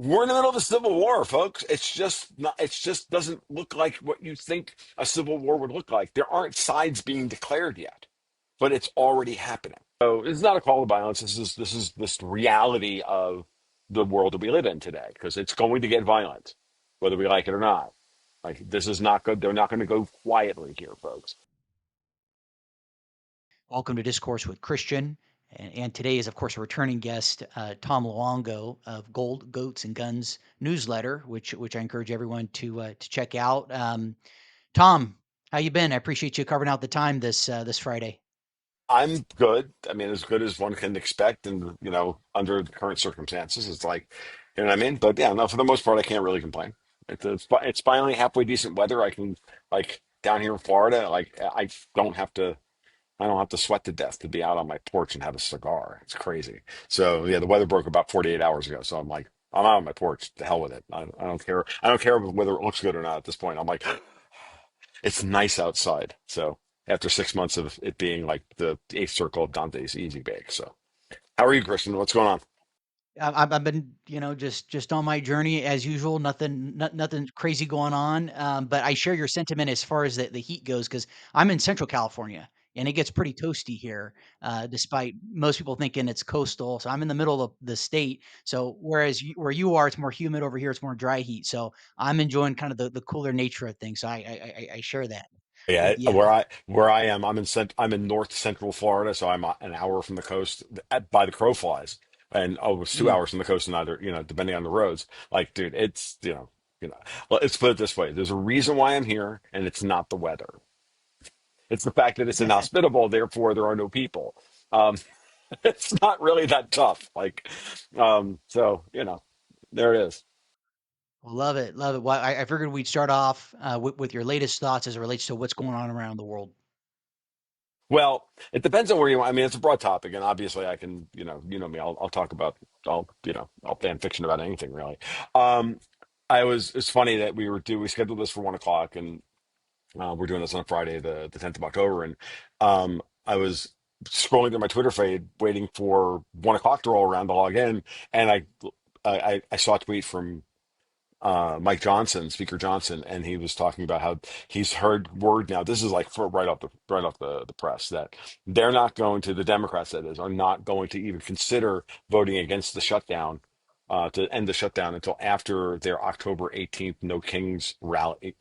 We're in the middle of a civil war, folks. It's just not, it's just doesn't look like what you think a civil war would look like. There aren't sides being declared yet, but it's already happening. So it's not a call to violence. This is this reality of the world that we live in today, because it's going to get violent, whether we like it or not. Like, this is not good. They're not going to go quietly here, folks. Welcome to Discourse with Christian. And today is, of course, a returning guest, Tom Luongo of Gold, Goats, and Guns newsletter, which I encourage everyone to check out. Tom, how you been? I appreciate you carving out the time this Friday. I'm good. I mean, as good as one can expect, and under the current circumstances, it's like, you know what I mean. But yeah, no, for the most part, I can't really complain. It's finally halfway decent weather. I can, like, down here in Florida, like, I don't have to sweat to death to be out on my porch and have a cigar. It's crazy. So yeah, the weather broke about 48 hours ago. So I'm like, I'm out on my porch. To hell with it. I don't care. I don't care whether it looks good or not at this point. I'm like, it's nice outside. So after 6 months of it being like the eighth circle of Dante's Easy Bake. So how are you, Christian? What's going on? I've been, just on my journey as usual. Nothing crazy going on. But I share your sentiment as far as the heat goes, because I'm in Central California and it gets pretty toasty here, despite most people thinking it's coastal. So I'm in the middle of the state. So whereas where you are, it's more humid. Over here, it's more dry heat. So I'm enjoying kind of the cooler nature of things. So I share that. Yeah, But yeah, where I am, I'm in North Central Florida, so I'm an hour from the coast by the crow flies, and it's two mm, hours from the coast, and either depending on the roads. Like, dude, it's Well, let's put it this way: there's a reason why I'm here, and it's not the weather. It's the fact that it's inhospitable, therefore there are no people. Um, it's not really that tough. Like, so there it is. love it, love it. Well, I figured we'd start off with your latest thoughts as it relates to what's going on around the world. Well, it depends on where you want. I mean, it's a broad topic, and obviously, I can, me. I'll talk about, I'll fan fiction about anything really. Um, It's funny that we scheduled this for 1 o'clock, and we're doing this on Friday, the 10th of October, and I was scrolling through my Twitter feed, waiting for 1 o'clock to roll around to log in, and I saw a tweet from Mike Johnson, Speaker Johnson, and he was talking about how he's heard word now. This is like right off the press, that they're not going to, the Democrats, that is, are not going to even consider voting against the shutdown, to end the shutdown, until after their October 18th No Kings rally,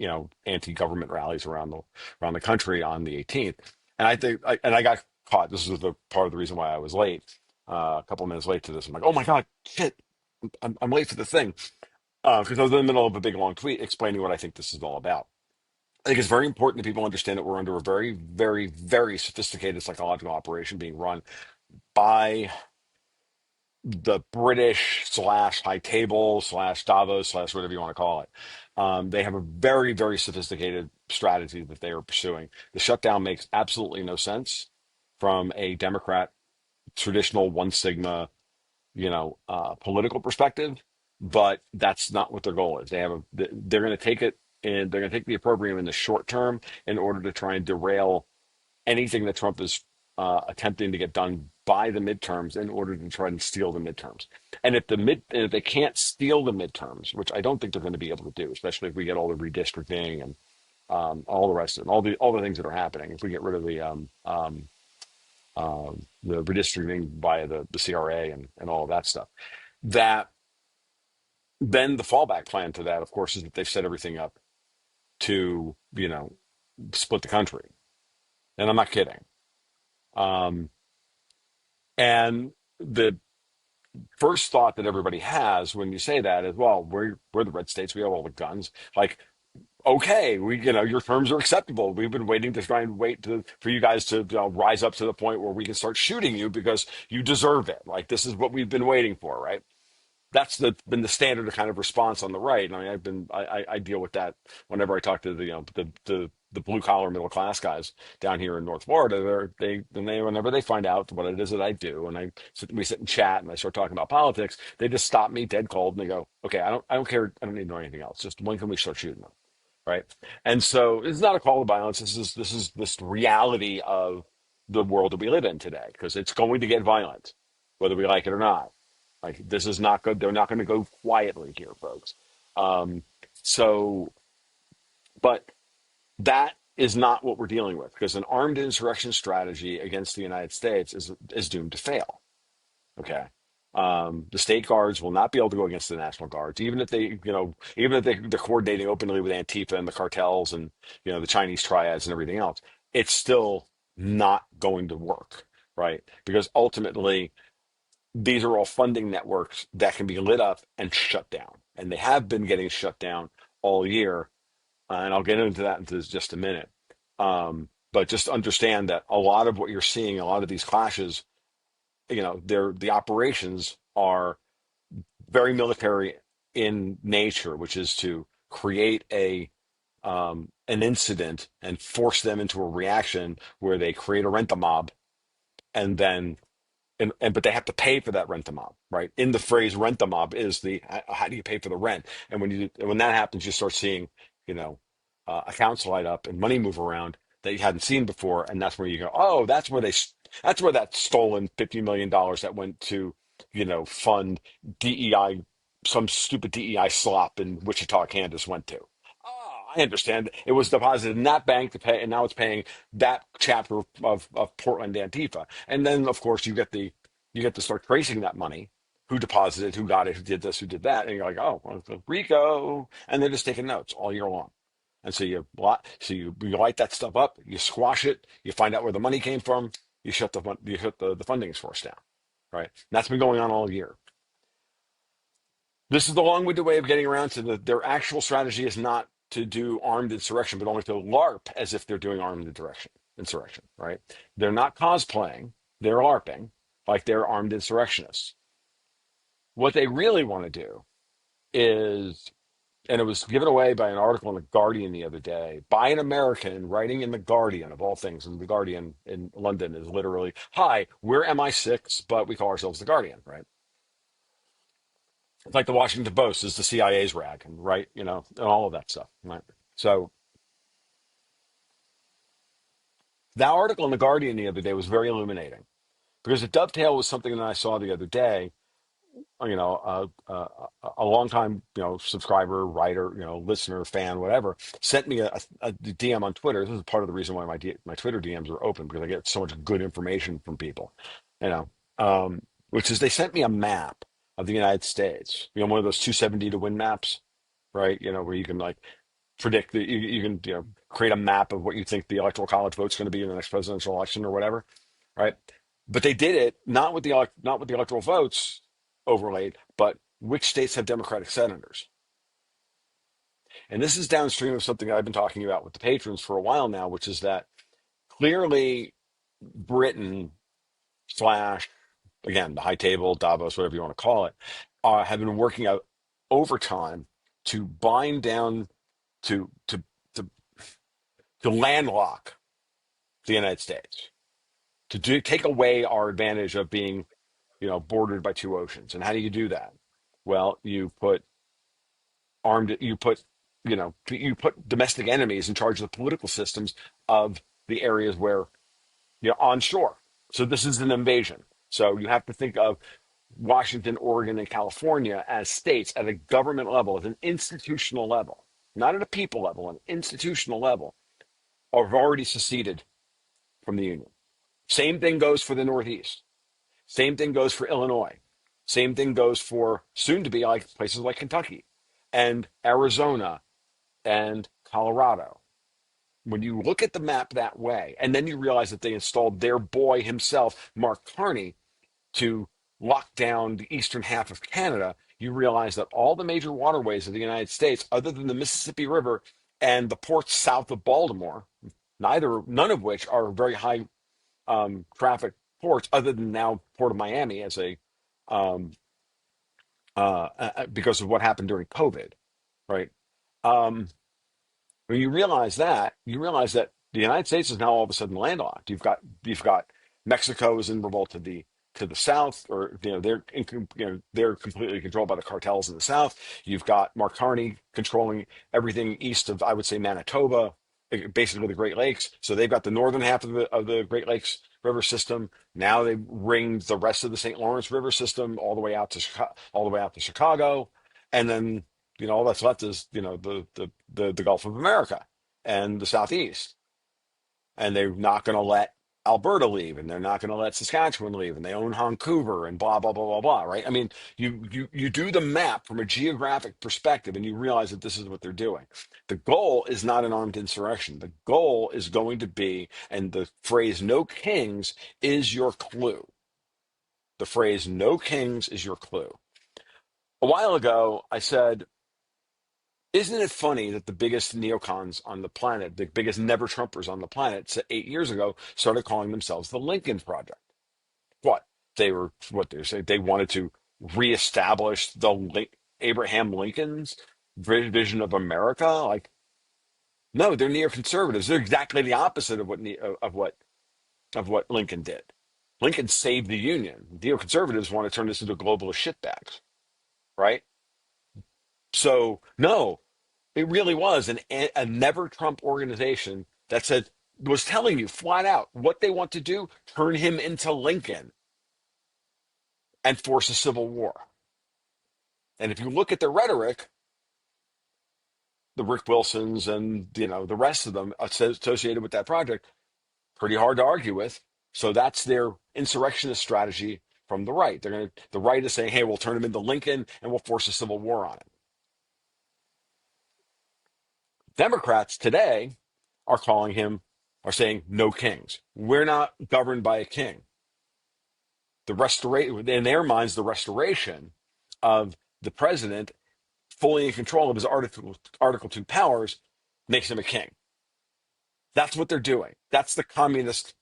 anti-government rallies around the country on the 18th. And I got caught. This was the part of the reason why I was late, a couple of minutes late to this. I'm like, oh my God, shit, I'm late for the thing, because I was in the middle of a big long tweet explaining what I think this is all about. I think it's very important that people understand that we're under a very, very, very sophisticated psychological operation being run by the British slash high table slash Davos slash whatever you want to call it. They have a very, very sophisticated strategy that they are pursuing. The shutdown makes absolutely no sense from a Democrat traditional one sigma, political perspective, but that's not what their goal is. They're going to take it, and they're going to take the opprobrium in the short term in order to try and derail anything that Trump is attempting to get done by the midterms, in order to try and steal the midterms. And if they can't steal the midterms, which I don't think they're going to be able to do, especially if we get all the redistricting and all the rest of it, all the things that are happening, if we get rid of the redistricting via the CRA and all of that stuff, that then the fallback plan to that, of course, is that they've set everything up to, split the country. And I'm not kidding. Um, and the first thought that everybody has when you say that is, well, we're the red states. We have all the guns. Like, okay, your terms are acceptable. We've been waiting to try and for you guys to, rise up to the point where we can start shooting you because you deserve it. Like, this is what we've been waiting for, right? That's been the standard kind of response on the right. And I mean, I deal with that whenever I talk to the blue collar middle class guys down here in North Florida. Whenever they find out what it is that I do, and we sit and chat, and I start talking about politics, they just stop me dead cold, and they go, "Okay, I don't care. I don't need to know anything else. Just when can we start shooting them?" Right? And so it's not a call to violence. This is this reality of the world that we live in today, because it's going to get violent, whether we like it or not. Like this is not good. They're not going to go quietly here, folks. Um, so, but that is not what we're dealing with because an armed insurrection strategy against the United States is doomed to fail. Okay. The state guards will not be able to go against the National Guards, even if they're coordinating openly with Antifa and the cartels and the Chinese triads and everything else. It's still not going to work, right? Because ultimately, these are all funding networks that can be lit up and shut down, and they have been getting shut down all year. And I'll get into that in just a minute. But just understand that a lot of what you're seeing, a lot of these clashes, the operations are very military in nature, which is to create an incident and force them into a reaction where they create a rent-a-mob, and then and but they have to pay for that rent a mob, right? In the phrase rent a mob is the how do you pay for the rent? And when that happens, you start seeing, you know, accounts light up and money move around that you hadn't seen before, and that's where you go, oh, that's where that stolen $50 million that went to, fund DEI, some stupid DEI slop in Wichita, Kansas went to. Oh, I understand. It was deposited in that bank to pay, and now it's paying that chapter of Portland Antifa. And then, of course, you get to start tracing that money, who deposited, who got it, who did this, who did that, and you're like, oh, well, it's Rico, and they're just taking notes all year long. And you light that stuff up, you squash it, you find out where the money came from, you shut the funding source down, right? And that's been going on all year. This is the long-winded way of getting around to their actual strategy is not to do armed insurrection, but only to LARP as if they're doing armed insurrection, right? They're not cosplaying, they're LARPing like they're armed insurrectionists. What they really want to do is, and it was given away by an article in The Guardian the other day by an American writing in The Guardian, of all things, and The Guardian in London is literally, hi, we're MI6, but we call ourselves The Guardian, right? It's like the Washington Post is the CIA's rag, and right, and all of that stuff, right? So that article in The Guardian the other day was very illuminating because it dovetailed with something that I saw the other day. A long time, subscriber, writer, listener, fan, whatever, sent me a DM on Twitter. This is part of the reason why my Twitter DMs are open because I get so much good information from people, you know, which is they sent me a map of the United States, one of those 270 to win maps, right? Where you can like predict that you can, create a map of what you think the electoral college vote's going to be in the next presidential election or whatever, right? But they did it not with the electoral votes overlaid, but which states have Democratic senators. And this is downstream of something I've been talking about with the patrons for a while now, which is that clearly Britain slash, again, the high table, Davos, whatever you want to call it, have been working out overtime to bind down to to to to landlock the United States, take away our advantage of being, bordered by two oceans. And how do you do that? Well, you put, you put domestic enemies in charge of the political systems of the areas where you're onshore. So this is an invasion. So you have to think of Washington, Oregon, and California as states at a government level, at an institutional level, not at a people level, an institutional level, have already seceded from the Union. Same thing goes for the Northeast. Same thing goes for Illinois. Same thing goes for soon to be like places like Kentucky and Arizona and Colorado. When you look at the map that way, and then you realize that they installed their boy himself, Mark Carney, to lock down the eastern half of Canada, you realize that all the major waterways of the United States, other than the Mississippi River and the ports south of Baltimore, none of which are very high traffic ports, other than now Port of Miami as um, because of what happened during COVID, right? Um, when you realize that the United States is now all of a sudden landlocked. You've got Mexico is in revolt to the south, or they're completely controlled by the cartels in the south. You've got Mark Carney controlling everything east of, I would say, Manitoba, basically the Great Lakes. So they've got the northern half of the Great Lakes River system. Now they ringed the rest of the St. Lawrence River system all the way out to all the way out to Chicago, and then all that's left is the Gulf of America and the Southeast, and they're not going to let Alberta leave, and they're not going to let Saskatchewan leave, and they own Vancouver, and blah blah blah blah blah. Right? I mean, you do the map from a geographic perspective, and you realize that this is what they're doing. The goal is not an armed insurrection. The goal is going to be, and the phrase "no kings" is your clue. The phrase "no kings" is your clue. A while ago, I said, isn't it funny that the biggest neocons on the planet, the biggest never Trumpers on the planet, 8 years ago, started calling themselves the Lincoln Project? What? What they say, they wanted to reestablish Abraham Lincoln's vision of America. Like, no, they're neoconservatives. They're exactly the opposite of what Lincoln did. Lincoln saved the Union. Neoconservatives want to turn this into globalist shitbags, right? So no, it really was a never Trump organization that was telling you flat out what they want to do: turn him into Lincoln and force a civil war. And if you look at the rhetoric, the Rick Wilsons and the rest of them associated with that project, pretty hard to argue with. So that's their insurrectionist strategy from the right. The right is saying, hey, we'll turn him into Lincoln and we'll force a civil war on him. Democrats today are saying no kings. We're not governed by a king. The restoration, in their minds, the restoration of the president fully in control of his Article 2 powers makes him a king. That's what they're doing. That's the communist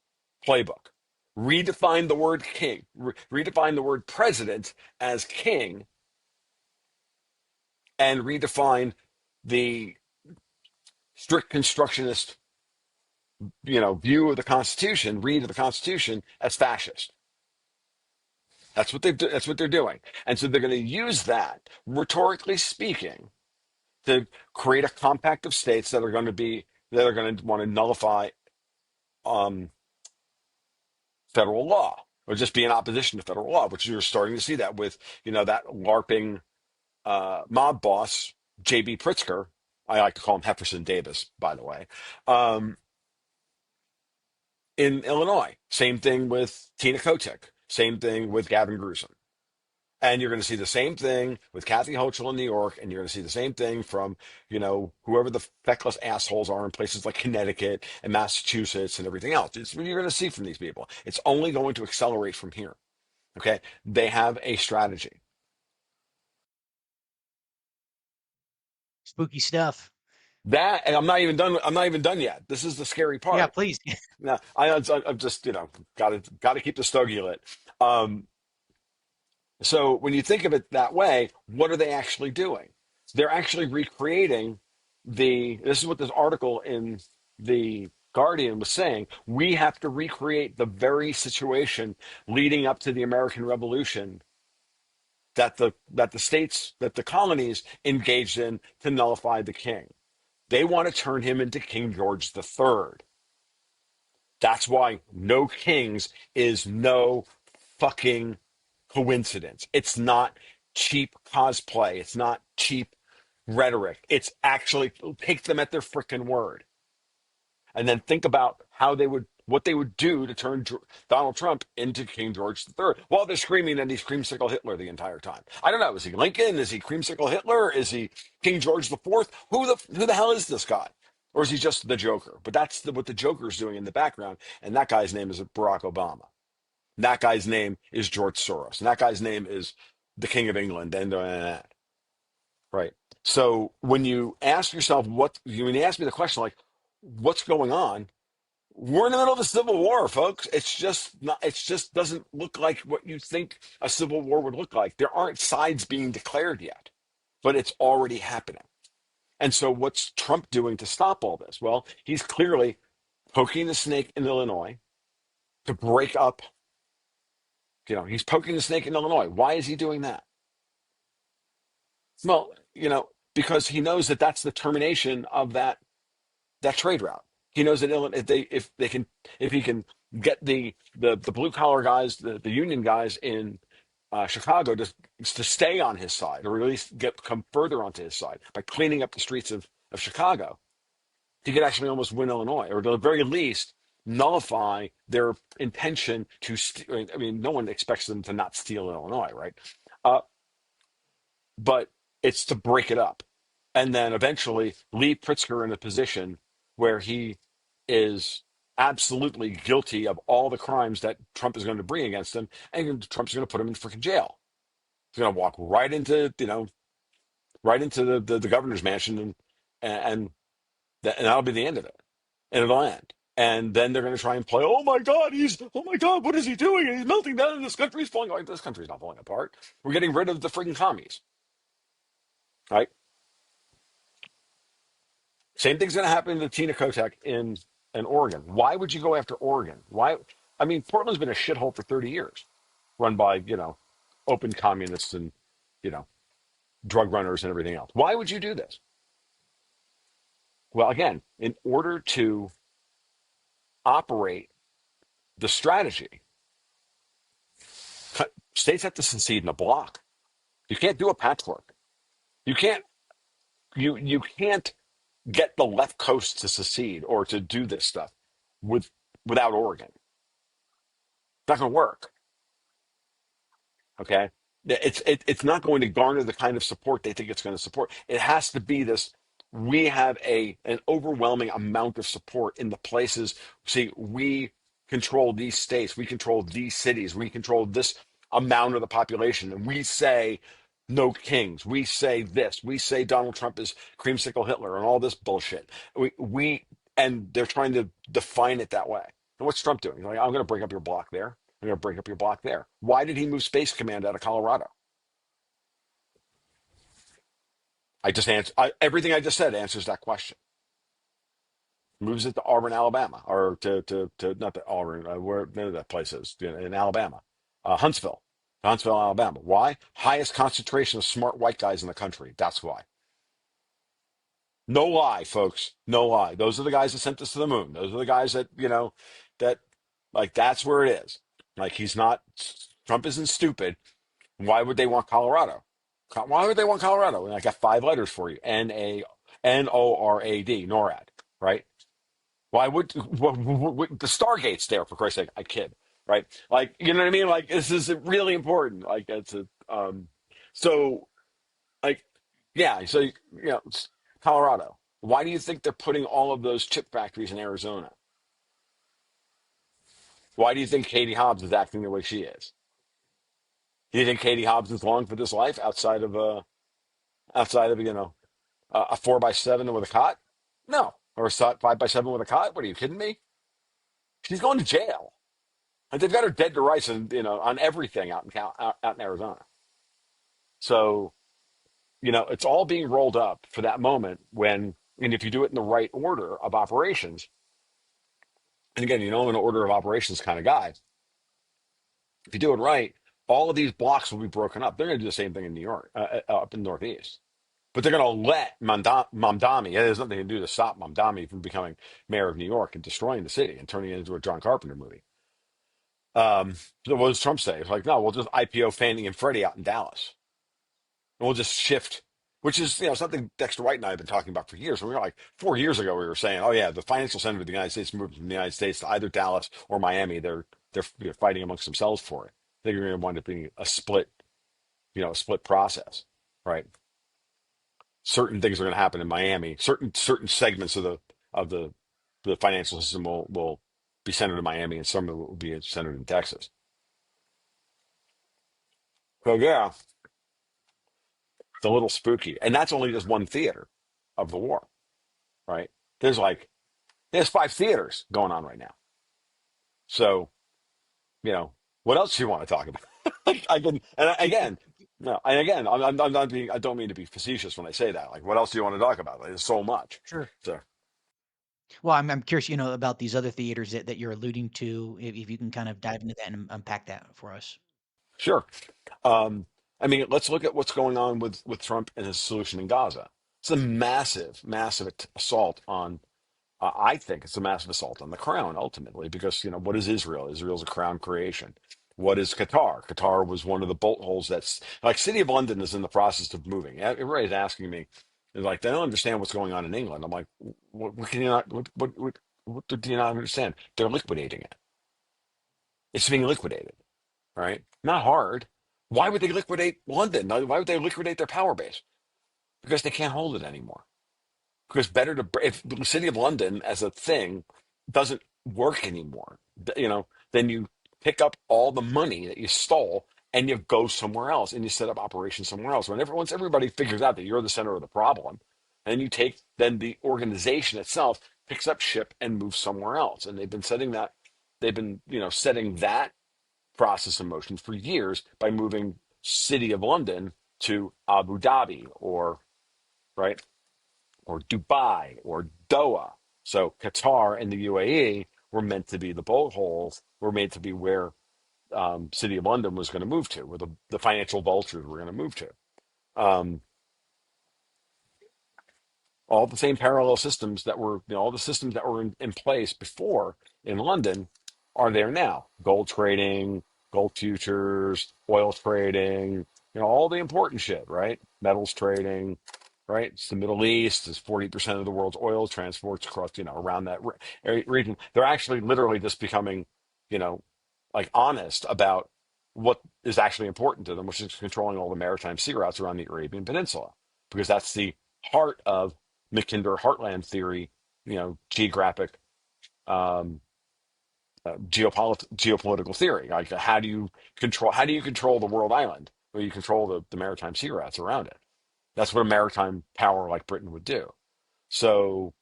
playbook. Redefine the word king, redefine the word president as king, and redefine the strict constructionist, view of the Constitution, read of the Constitution, as fascist. That's what they're doing. And so they're going to use that, rhetorically speaking, to create a compact of states that are going to want to nullify um, federal law, or just be in opposition to federal law, which you're starting to see that with, that LARPing mob boss, J.B. Pritzker. I like to call him Jefferson Davis, by the way. In Illinois, same thing with Tina Kotek, same thing with Gavin Newsom. And you're going to see the same thing with Kathy Hochul in New York, and you're going to see the same thing from, whoever the feckless assholes are in places like Connecticut and Massachusetts and everything else. It's what you're going to see from these people. It's only going to accelerate from here. Okay? They have a strategy. Spooky stuff. That, and I'm not even done. I'm not even done yet. This is the scary Yeah, part. please. Now, I'm just, got to keep the stogie lit. Um, So when you think of it that way, what are they actually doing? They're actually recreating this is what this article in the Guardian was saying. We have to recreate the very situation leading up to the American Revolution that the colonies engaged in to nullify the king. They want to turn him into King George III. That's why no kings is no fucking coincidence. It's not cheap cosplay. It's not cheap rhetoric. It's actually take them at their frickin' word. And then think about what they would do to turn Donald Trump into King George III while they're screaming that he's creamsicle Hitler the entire time. I don't know. Is he Lincoln? Is he creamsicle Hitler? Is he King George IV? Who the hell is this guy? Or is he just the Joker? But that's what the Joker's doing in the background. And that guy's name is Barack Obama. That guy's name is George Soros. And that guy's name is the King of England. And that. Right. So when you ask yourself when you ask me the question, like, what's going on? We're in the middle of a civil war, folks. It's just not, it just doesn't look like what you think a civil war would look like. There aren't sides being declared yet, but it's already happening. And so what's Trump doing to stop all this? Well, he's clearly poking the snake in Illinois to break up. He's poking the snake in Illinois. Why is he doing that? Well, because he knows that that's the termination of that trade route. He knows that if he can get the blue collar guys, the union guys in Chicago to stay on his side, or at least come further onto his side by cleaning up the streets of Chicago. He could actually almost win Illinois, or at the very least nullify their intention to steal. I mean, no one expects them to not steal Illinois, right? Uh, but it's to break it up, and then eventually leave Pritzker in a position where he is absolutely guilty of all the crimes that Trump is going to bring against him, and Trump's going to put him in freaking jail. He's going to walk right into right into the governor's mansion, and and that'll be the end of it, and it'll end. And then they're going to try and play, oh my God, what is he doing? He's melting down, and this country's falling apart. This country's not falling apart. We're getting rid of the freaking commies, right? Same thing's going to happen to Tina Kotek in Oregon. Why would you go after Oregon? Why? I mean, Portland's been a shithole for 30 years, run by, open communists and, you know, drug runners and everything else. Why would you do this? Well, again, in order to operate the strategy, states have to secede in a block. You can't do a patchwork. You can't you can't get the left coast to secede or to do this stuff with without Oregon. It's not going to work. Okay, it's not going to garner the kind of support they think it's going to support. It has to be this. We have an overwhelming amount of support in the places. See, we control these states, we control these cities, we control this amount of the population, and we say no kings. We say this. We say Donald Trump is creamsicle Hitler and all this bullshit. And they're trying to define it that way. And what's Trump doing? He's like, I'm going to break up your block there. I'm going to break up your block there. Why did he move Space Command out of Colorado? I just answer everything I just said answers that question. Moves it to Auburn, Alabama, or to not the Auburn, where none of that place is in Alabama, Huntsville, Alabama. Why? Highest concentration of smart white guys in the country. That's why. No lie, folks. No lie. Those are the guys that sent us to the moon. Those are the guys that that like that's where it is. Like he's not. Trump isn't stupid. Why would they want Colorado? Why would they want Colorado? And I got five letters for you: NORAD, NORAD, right? Why would the Stargate's there, for Christ's sake? I kid, right? Like, you know what I mean? Like, this is really important. Like, so, like, yeah. So, it's Colorado. Why do you think they're putting all of those chip factories in Arizona? Why do you think Katie Hobbs is acting the way she is? Do you think Katie Hobbs is long for this life outside of a 4x7 with a cot? No, or a 5x7 with a cot? What are you kidding me? She's going to jail. And they've got her dead to rights, and on everything out in Arizona. So it's all being rolled up for that moment when, and if you do it in the right order of operations, and again, I'm an order of operations kind of guy. If you do it right, all of these blocks will be broken up. They're going to do the same thing in New York, up in the Northeast. But they're going to let Mamdani, there's nothing to do to stop Mamdani from becoming mayor of New York and destroying the city and turning it into a John Carpenter movie. So what does Trump say? It's like, no, we'll just IPO Fannie and Freddie out in Dallas. And we'll just shift, which is, something Dexter White and I have been talking about for years. And we were like 4 years ago, we were saying, oh yeah, the financial center of the United States moved from the United States to either Dallas or Miami. They're fighting amongst themselves for it. I think you're going to wind up being a split process, right? Certain things are going to happen in Miami. Certain segments of the financial system will be centered in Miami, and some of it will be centered in Texas. So yeah, it's a little spooky, and that's only just one theater of the war, right? There's five theaters going on right now. So what else do you want to talk about? I can, and again, no, and again, I'm not being. I don't mean to be facetious when I say that. Like, what else do you want to talk about? Like, there's so much. Sure. So Well, I'm curious, about these other theaters that you're alluding to, if you can kind of dive into that and unpack that for us. sure. Um, I mean, let's look at what's going on with Trump and his solution in Gaza. It's a massive, massive assault on I think it's a massive assault on the crown ultimately, because what is Israel? Israel's a crown creation. What is Qatar? Qatar was one of the bolt holes that's like City of London is in the process of moving. Everybody's asking me, they're like, they don't understand what's going on in England. I'm like, what can you not? What do you not understand? They're liquidating it. It's being liquidated, right? Not hard. Why would they liquidate London? Why would they liquidate their power base? Because they can't hold it anymore. Because better to if the city of London as a thing doesn't work anymore, then you pick up all the money that you stole and you go somewhere else and you set up operations somewhere else. Once everybody figures out that you're the center of the problem, and you take then the organization itself picks up ship and moves somewhere else. And they've been setting that process in motion for years by moving city of London to Abu Dhabi right or Dubai or Doha. So Qatar and the UAE were meant to be the boat holes, were made to be where City of London was going to move to, where the financial vultures were going to move to. Um, all the same parallel systems that were, all the systems that were in place before in London are there now. Gold trading, gold futures, oil trading, all the important shit, right? Metals trading, right? It's the Middle East. It's 40% of the world's oil transports across, around that region. They're actually literally just becoming, you know, like honest about what is actually important to them, which is controlling all the maritime sea routes around the Arabian Peninsula, because that's the heart of Mackinder Heartland theory, geographic, um, geopolitical theory. Like, how do you control the world island? Well, you control the maritime sea routes around it. That's what a maritime power like Britain would do. So,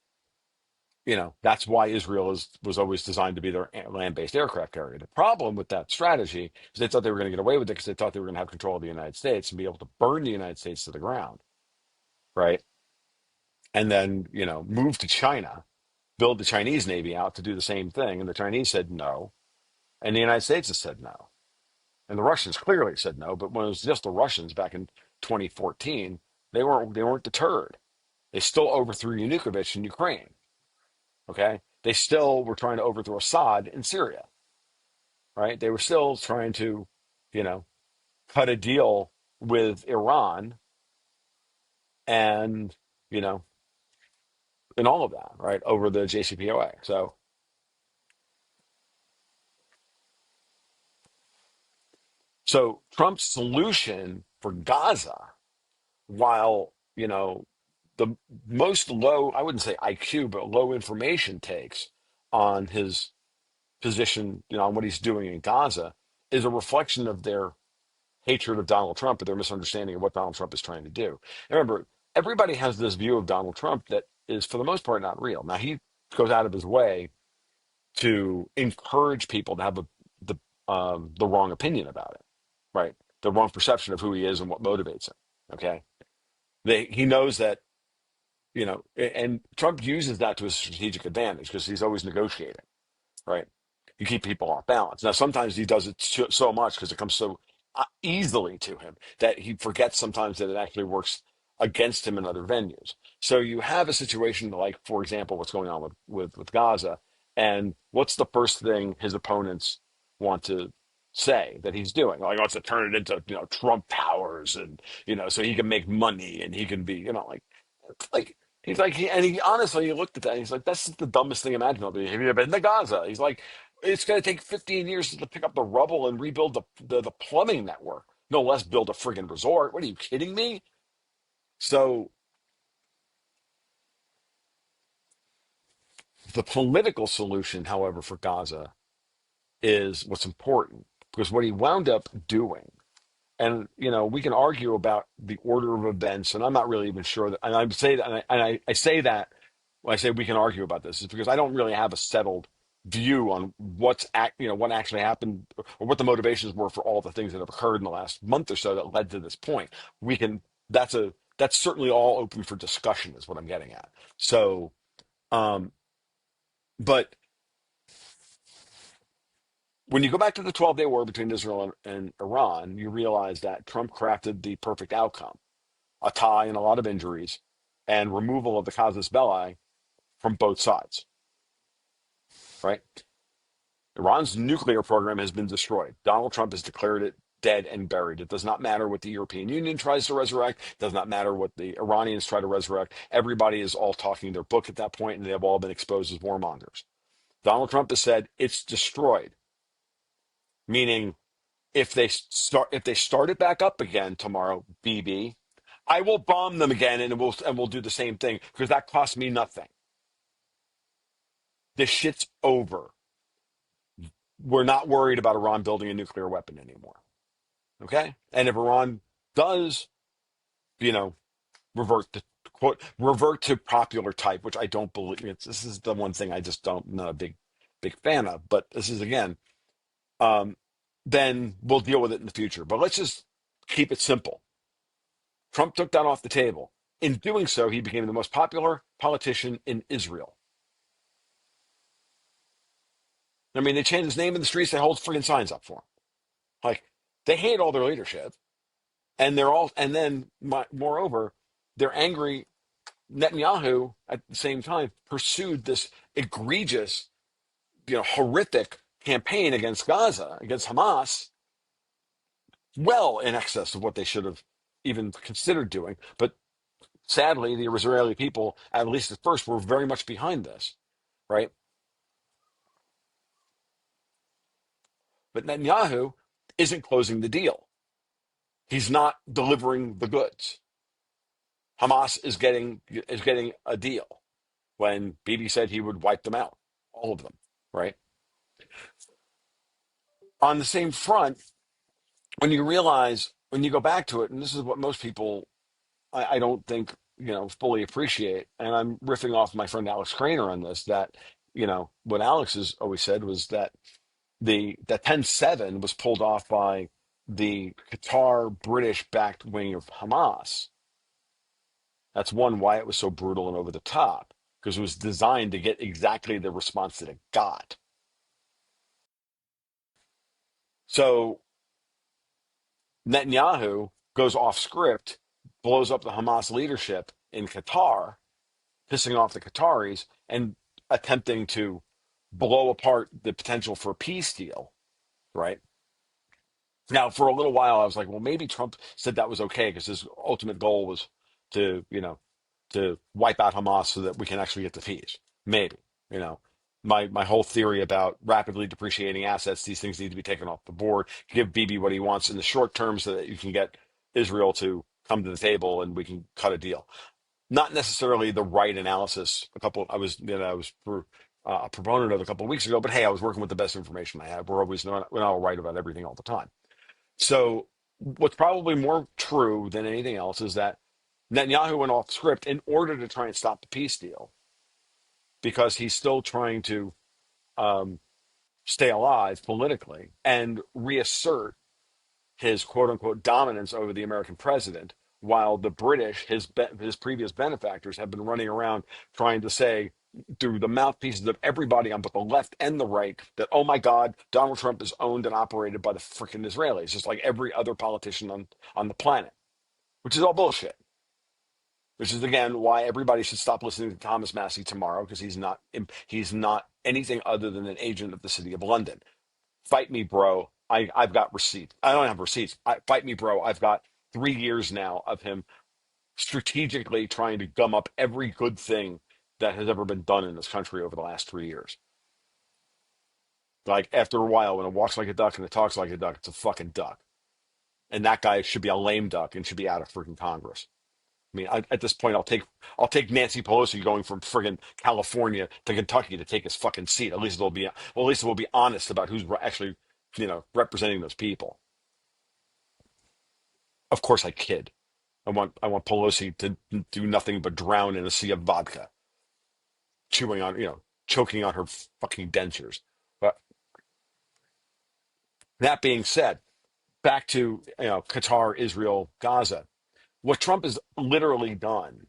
that's why Israel was always designed to be their land-based aircraft carrier. The problem with that strategy is they thought they were going to get away with it because they thought they were going to have control of the United States and be able to burn the United States to the ground, right? And then, move to China, build the Chinese Navy out to do the same thing. And the Chinese said no. And the United States has said no. And the Russians clearly said no. But when it was just the Russians back in 2014, they weren't deterred. They still overthrew Yanukovych in Ukraine. Okay. They still were trying to overthrow Assad in Syria, right? They were still trying to, you know, cut a deal with Iran and, you know, and all of that, right, over the JCPOA. So Trump's solution for Gaza, while, the most low, I wouldn't say IQ, but low information takes on his position, on what he's doing in Gaza, is a reflection of their hatred of Donald Trump and their misunderstanding of what Donald Trump is trying to do. And remember, everybody has this view of Donald Trump that is, for the most part, not real. Now, he goes out of his way to encourage people to have the wrong opinion about it, right? The wrong perception of who he is and what motivates him. Okay, he knows that, and Trump uses that to his strategic advantage because he's always negotiating, right? You keep people off balance. Now, sometimes he does it so much because it comes so easily to him that he forgets sometimes that it actually works against him in other venues. So you have a situation like, for example, what's going on with Gaza, and what's the first thing his opponents want to say that he's doing? Like, he wants to turn it into, Trump powers, and so he can make money and he can be, like he's like and he honestly, he looked at that and he's like, that's the dumbest thing imaginable. Have you ever been to Gaza? He's like, it's going to take 15 years to pick up the rubble and rebuild the plumbing network, no less build a friggin' resort. What, are you kidding me? So the political solution, however, for Gaza is what's important, because what he wound up doing, and we can argue about the order of events, and I'm not really even sure that. And I say that, and I say that when I say we can argue about this, is because I don't really have a settled view on what actually happened, or what the motivations were for all the things that have occurred in the last month or so that led to this point. We can that's certainly all open for discussion, is what I'm getting at. So, um, but when you go back to the 12-day war between Israel and Iran, you realize that Trump crafted the perfect outcome: a tie and a lot of injuries, and removal of the casus belli from both sides, right? Iran's nuclear program has been destroyed. Donald Trump has declared it dead and buried. It does not matter what the European Union tries to resurrect. It does not matter what the Iranians try to resurrect. Everybody is all talking their book at that point, and they have all been exposed as warmongers. Donald Trump has said it's destroyed, meaning if they start it back up again tomorrow, BB, I will bomb them again, and we'll do the same thing because that costs me nothing. This shit's over. We're not worried about Iran building a nuclear weapon anymore. Okay, and if Iran does, you know, revert to popular type, which I don't believe. This is the one thing I just don't not a big fan of. But this is again, um, then we'll deal with it in the future. But let's just keep it simple. Trump took that off the table. In doing so, he became the most popular politician in Israel. I mean, they changed his name in the streets. They hold freaking signs up for him. Like they hate all their leadership, and then moreover, they're angry. Netanyahu at the same time pursued this egregious, horrific campaign against Gaza, against Hamas, well in excess of what they should have even considered doing. But sadly, the Israeli people, at least at first, were very much behind this, right? But Netanyahu isn't closing the deal. He's not delivering the goods. Hamas is getting a deal when Bibi said he would wipe them out, all of them, right? On the same front, when you go back to it, and this is what most people I don't think fully appreciate, and I'm riffing off my friend Alex Craner on this, that what Alex has always said was that that 10-7 was pulled off by the Qatar British backed wing of Hamas. That's one why it was so brutal and over the top, because it was designed to get exactly the response that it got. So Netanyahu goes off script, blows up the Hamas leadership in Qatar, pissing off the Qataris, and attempting to blow apart the potential for a peace deal, right? Now, for a little while, I was like, well, maybe Trump said that was okay because his ultimate goal was to, to wipe out Hamas so that we can actually get the peace. Maybe, you know, my whole theory about rapidly depreciating assets, these things need to be taken off the board. Give Bibi what he wants in the short term so that you can get Israel to come to the table and we can cut a deal. Not necessarily the right analysis. I was a proponent of a couple of weeks ago, but hey, I was working with the best information I had. We're not all right about everything all the time. So what's probably more true than anything else is that Netanyahu went off script in order to try and stop the peace deal because he's still trying to um, stay alive politically and reassert his quote unquote dominance over the American president, while the British, his previous benefactors, have been running around trying to say through the mouthpieces of everybody on both the left and the right that, oh my God, Donald Trump is owned and operated by the freaking Israelis, just like every other politician on the planet, which is all bullshit. Which is again why everybody should stop listening to Thomas Massey tomorrow because he's not anything other than an agent of the city of London. Fight me, bro. I've got receipts. I don't have receipts. Fight me, bro. I've got 3 years now of him strategically trying to gum up every good thing that has ever been done in this country over the last 3 years. Like after a while, when it walks like a duck and it talks like a duck, it's a fucking duck. And that guy should be a lame duck and should be out of freaking Congress. I mean, at this point, I'll take Nancy Pelosi going from friggin' California to Kentucky to take his fucking seat. At least it will be honest about who's actually, representing those people. Of course, I kid. I want Pelosi to do nothing but drown in a sea of vodka, choking on her fucking dentures. But that being said, back to Qatar, Israel, Gaza. What Trump has literally done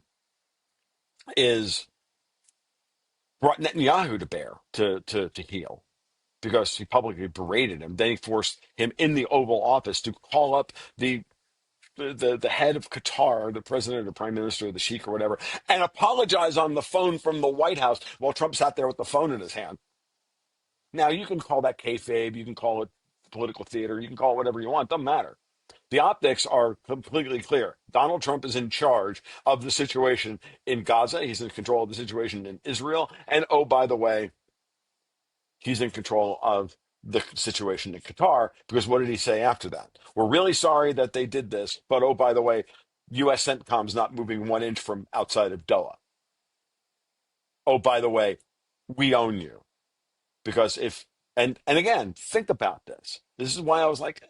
is brought Netanyahu to bear to heel because he publicly berated him. Then he forced him in the Oval Office to call up the the head of Qatar, the president or prime minister, or the sheik or whatever, and apologize on the phone from the White House while Trump sat there with the phone in his hand. Now you can call that kayfabe, you can call it political theater, you can call it whatever you want. Doesn't matter. The optics are completely clear. Donald Trump is in charge of the situation in Gaza. He's in control of the situation in Israel. And oh, by the way, he's in control of the situation in Qatar, because what did he say after that? We're really sorry that they did this, but oh, by the way, U.S. CENTCOM's not moving 1 inch from outside of Doha. Oh, by the way, we own you. Because if, and again, think about this. This is why I was like,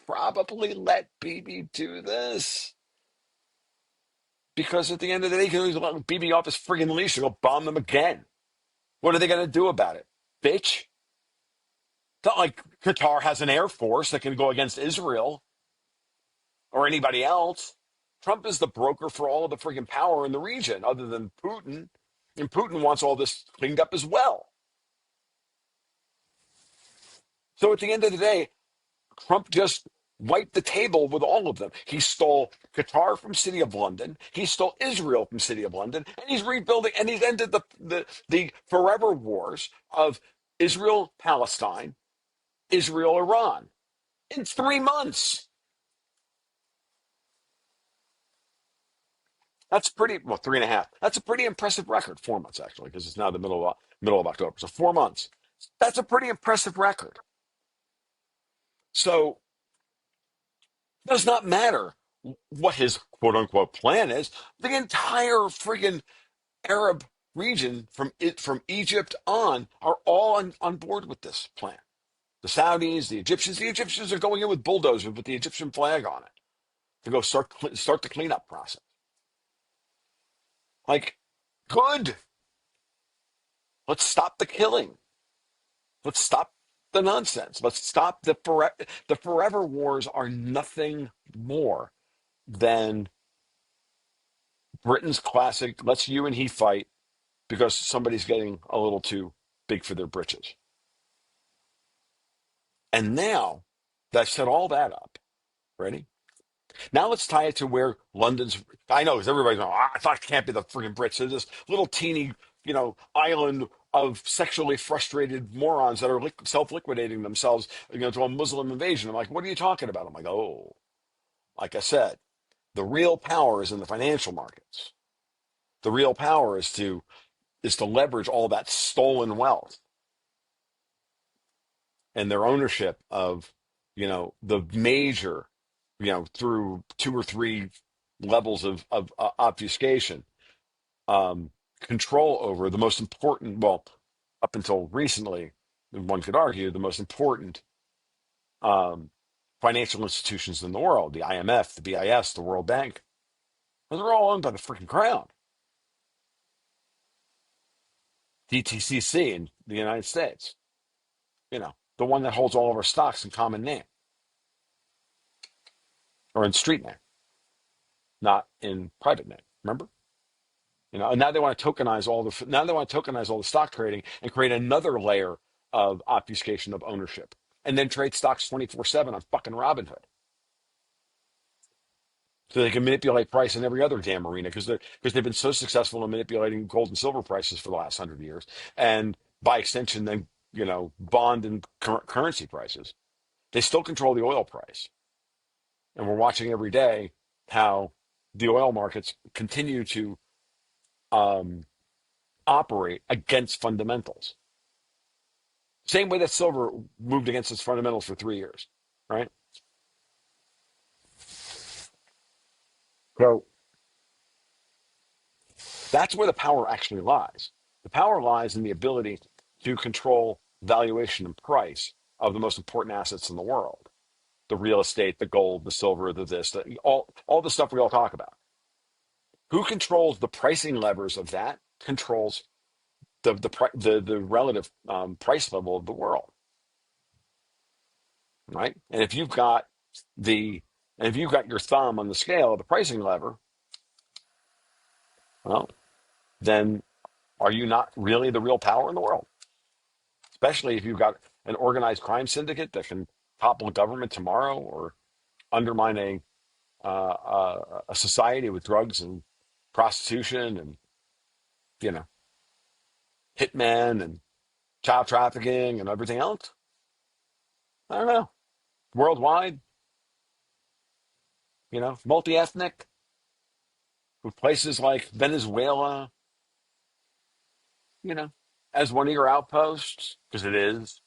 probably let BB do this. Because at the end of the day, you can always let BB off his friggin' leash and go bomb them again. What are they going to do about it? Bitch. It's not like Qatar has an air force that can go against Israel or anybody else. Trump is the broker for all of the friggin' power in the region, other than Putin. And Putin wants all this cleaned up as well. So at the end of the day, Trump just wiped the table with all of them. He stole Qatar from City of London. He stole Israel from City of London, and he's rebuilding. And he's ended the forever wars of Israel Palestine, Israel Iran in 3 months. That's pretty well 3.5. That's a pretty impressive record. 4 months actually, because it's now the middle of October. So 4 months. That's a pretty impressive record. So it does not matter what his quote unquote plan is. The entire friggin' Arab region from Egypt on are all on board with this plan. The Saudis, the Egyptians are going in with bulldozers with the Egyptian flag on it to go start the cleanup process. Like, good. Let's stop the killing. Let's stop the nonsense. Let's stop the forever wars are nothing more than Britain's classic. Let's you and he fight because somebody's getting a little too big for their britches. And now that I've set all that up, ready? Now let's tie it to where London's. I know, because everybody's going, I thought it can't be the freaking Brits. They're this little teeny, island of sexually frustrated morons that are self-liquidating themselves, to a Muslim invasion. I'm like, what are you talking about? I'm like, oh, like I said, the real power is in the financial markets. The real power is to leverage all that stolen wealth and their ownership of, the major, through 2 or 3 levels of obfuscation, control over the most important, well, up until recently, one could argue, the most important um, financial institutions in the world, the IMF, the BIS, the World Bank. Those are all owned by the freaking crown. DTCC in the United States, the one that holds all of our stocks in common name or in street name, not in private name. Remember? And now they want to tokenize all the stock trading and create another layer of obfuscation of ownership, and then trade stocks 24/7 on fucking Robinhood, so they can manipulate price in every other damn arena because they've been so successful in manipulating gold and silver prices for the last 100 years, and by extension, then bond and currency prices. They still control the oil price, and we're watching every day how the oil markets continue to um, operate against fundamentals. Same way that silver moved against its fundamentals for 3 years, right? So that's where the power actually lies. The power lies in the ability to control valuation and price of the most important assets in the world: the real estate, the gold, the silver, the this, all the stuff we all talk about. Who controls the pricing levers of that controls the relative price level of the world, right? And the if you've got your thumb on the scale of the pricing lever, well, then are you not really the real power in the world? Especially if you've got an organized crime syndicate that can topple government tomorrow or undermine a society with drugs and prostitution and you know hitmen and child trafficking and everything else. I don't know. Worldwide, multi-ethnic with places like Venezuela, you know, as one of your outposts because it is.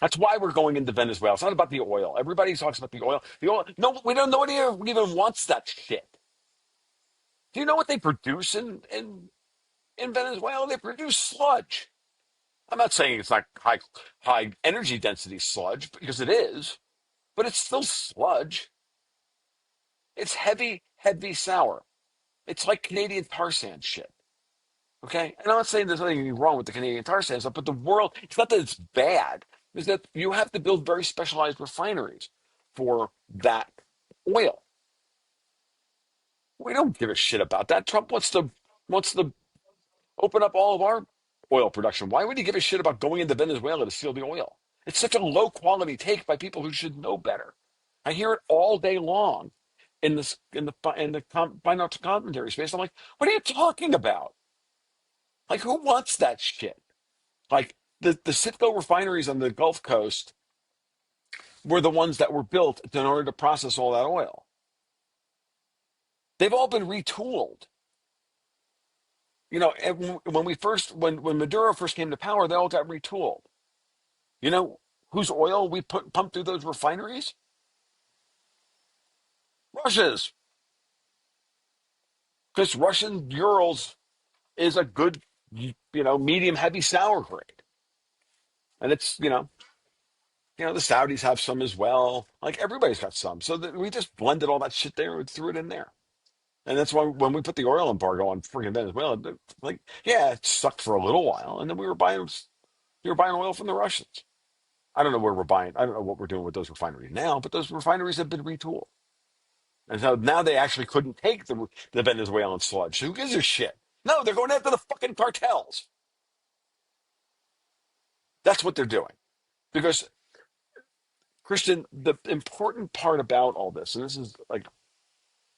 That's why we're going into Venezuela. It's not about the oil. Everybody talks about the oil. The oil. No, we don't. Nobody even wants that shit. Do you know what they produce in Venezuela? They produce sludge. I'm not saying it's not high energy density sludge because it is, but it's still sludge. It's heavy sour. It's like Canadian tar sand shit. Okay, and I'm not saying there's anything wrong with the Canadian tar sand stuff, but the world. It's not that it's bad. It's that you have to build very specialized refineries for that oil. We don't give a shit about that. Trump wants to open up all of our oil production. Why would he give a shit about going into Venezuela to steal the oil? It's such a low quality take by people who should know better. I hear it all day long in the financial commentary space. I'm like, what are you talking about? Like, who wants that shit? Like the Citgo refineries on the Gulf Coast were the ones that were built in order to process all that oil. They've all been retooled. And when Maduro first came to power, they all got retooled. You know whose oil we pumped through those refineries? Russia's, because Russian Urals is a good, medium heavy sour grade, and it's the Saudis have some as well. Like everybody's got some, so that we just blended all that shit there and threw it in there. And that's why when we put the oil embargo on freaking Venezuela, like, yeah, it sucked for a little while, and then we were buying oil from the Russians. I don't know where we're buying. I don't know what we're doing with those refineries now, but those refineries have been retooled. And so now they actually couldn't take the Venezuelan sludge. So who gives a shit? No, they're going after the fucking cartels. That's what they're doing. Because, Christian, the important part about all this, and this is like,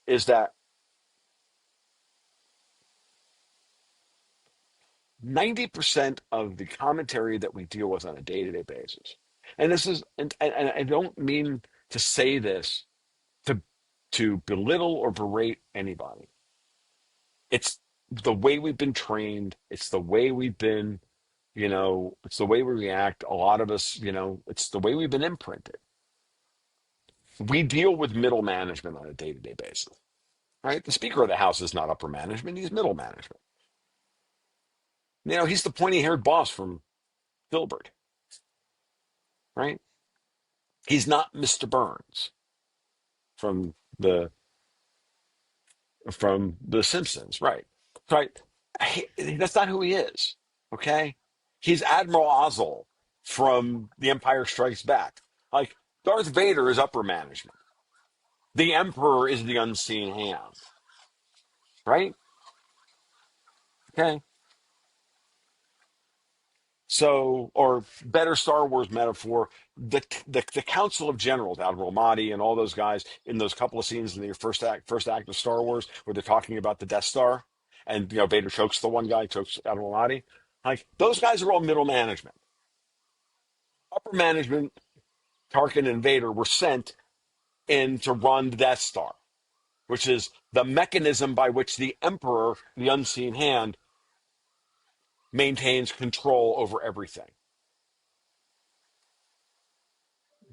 is that 90% of the commentary that we deal with on a day-to-day basis, and this is, and I don't mean to say this to belittle or berate anybody. It's the way we've been trained. It's the way we've been, it's the way we react. A lot of us, it's the way we've been imprinted. We deal with middle management on a day-to-day basis, right? The Speaker of the House is not upper management. He's middle management. He's the pointy-haired boss from Filbert, right? He's not Mr. Burns from the Simpsons, right? Right. That's not who he is. Okay, he's Admiral Ozzel from The Empire Strikes Back. Like Darth Vader is upper management. The Emperor is the unseen hand, right? Okay. So, or better Star Wars metaphor, the Council of Generals, Admiral Mahdi and all those guys in those couple of scenes in the first act of Star Wars, where they're talking about the Death Star, and Vader chokes the one guy, chokes Admiral Mahdi. Like those guys are all middle management. Upper management, Tarkin and Vader were sent in to run the Death Star, which is the mechanism by which the Emperor, the unseen hand, maintains control over everything.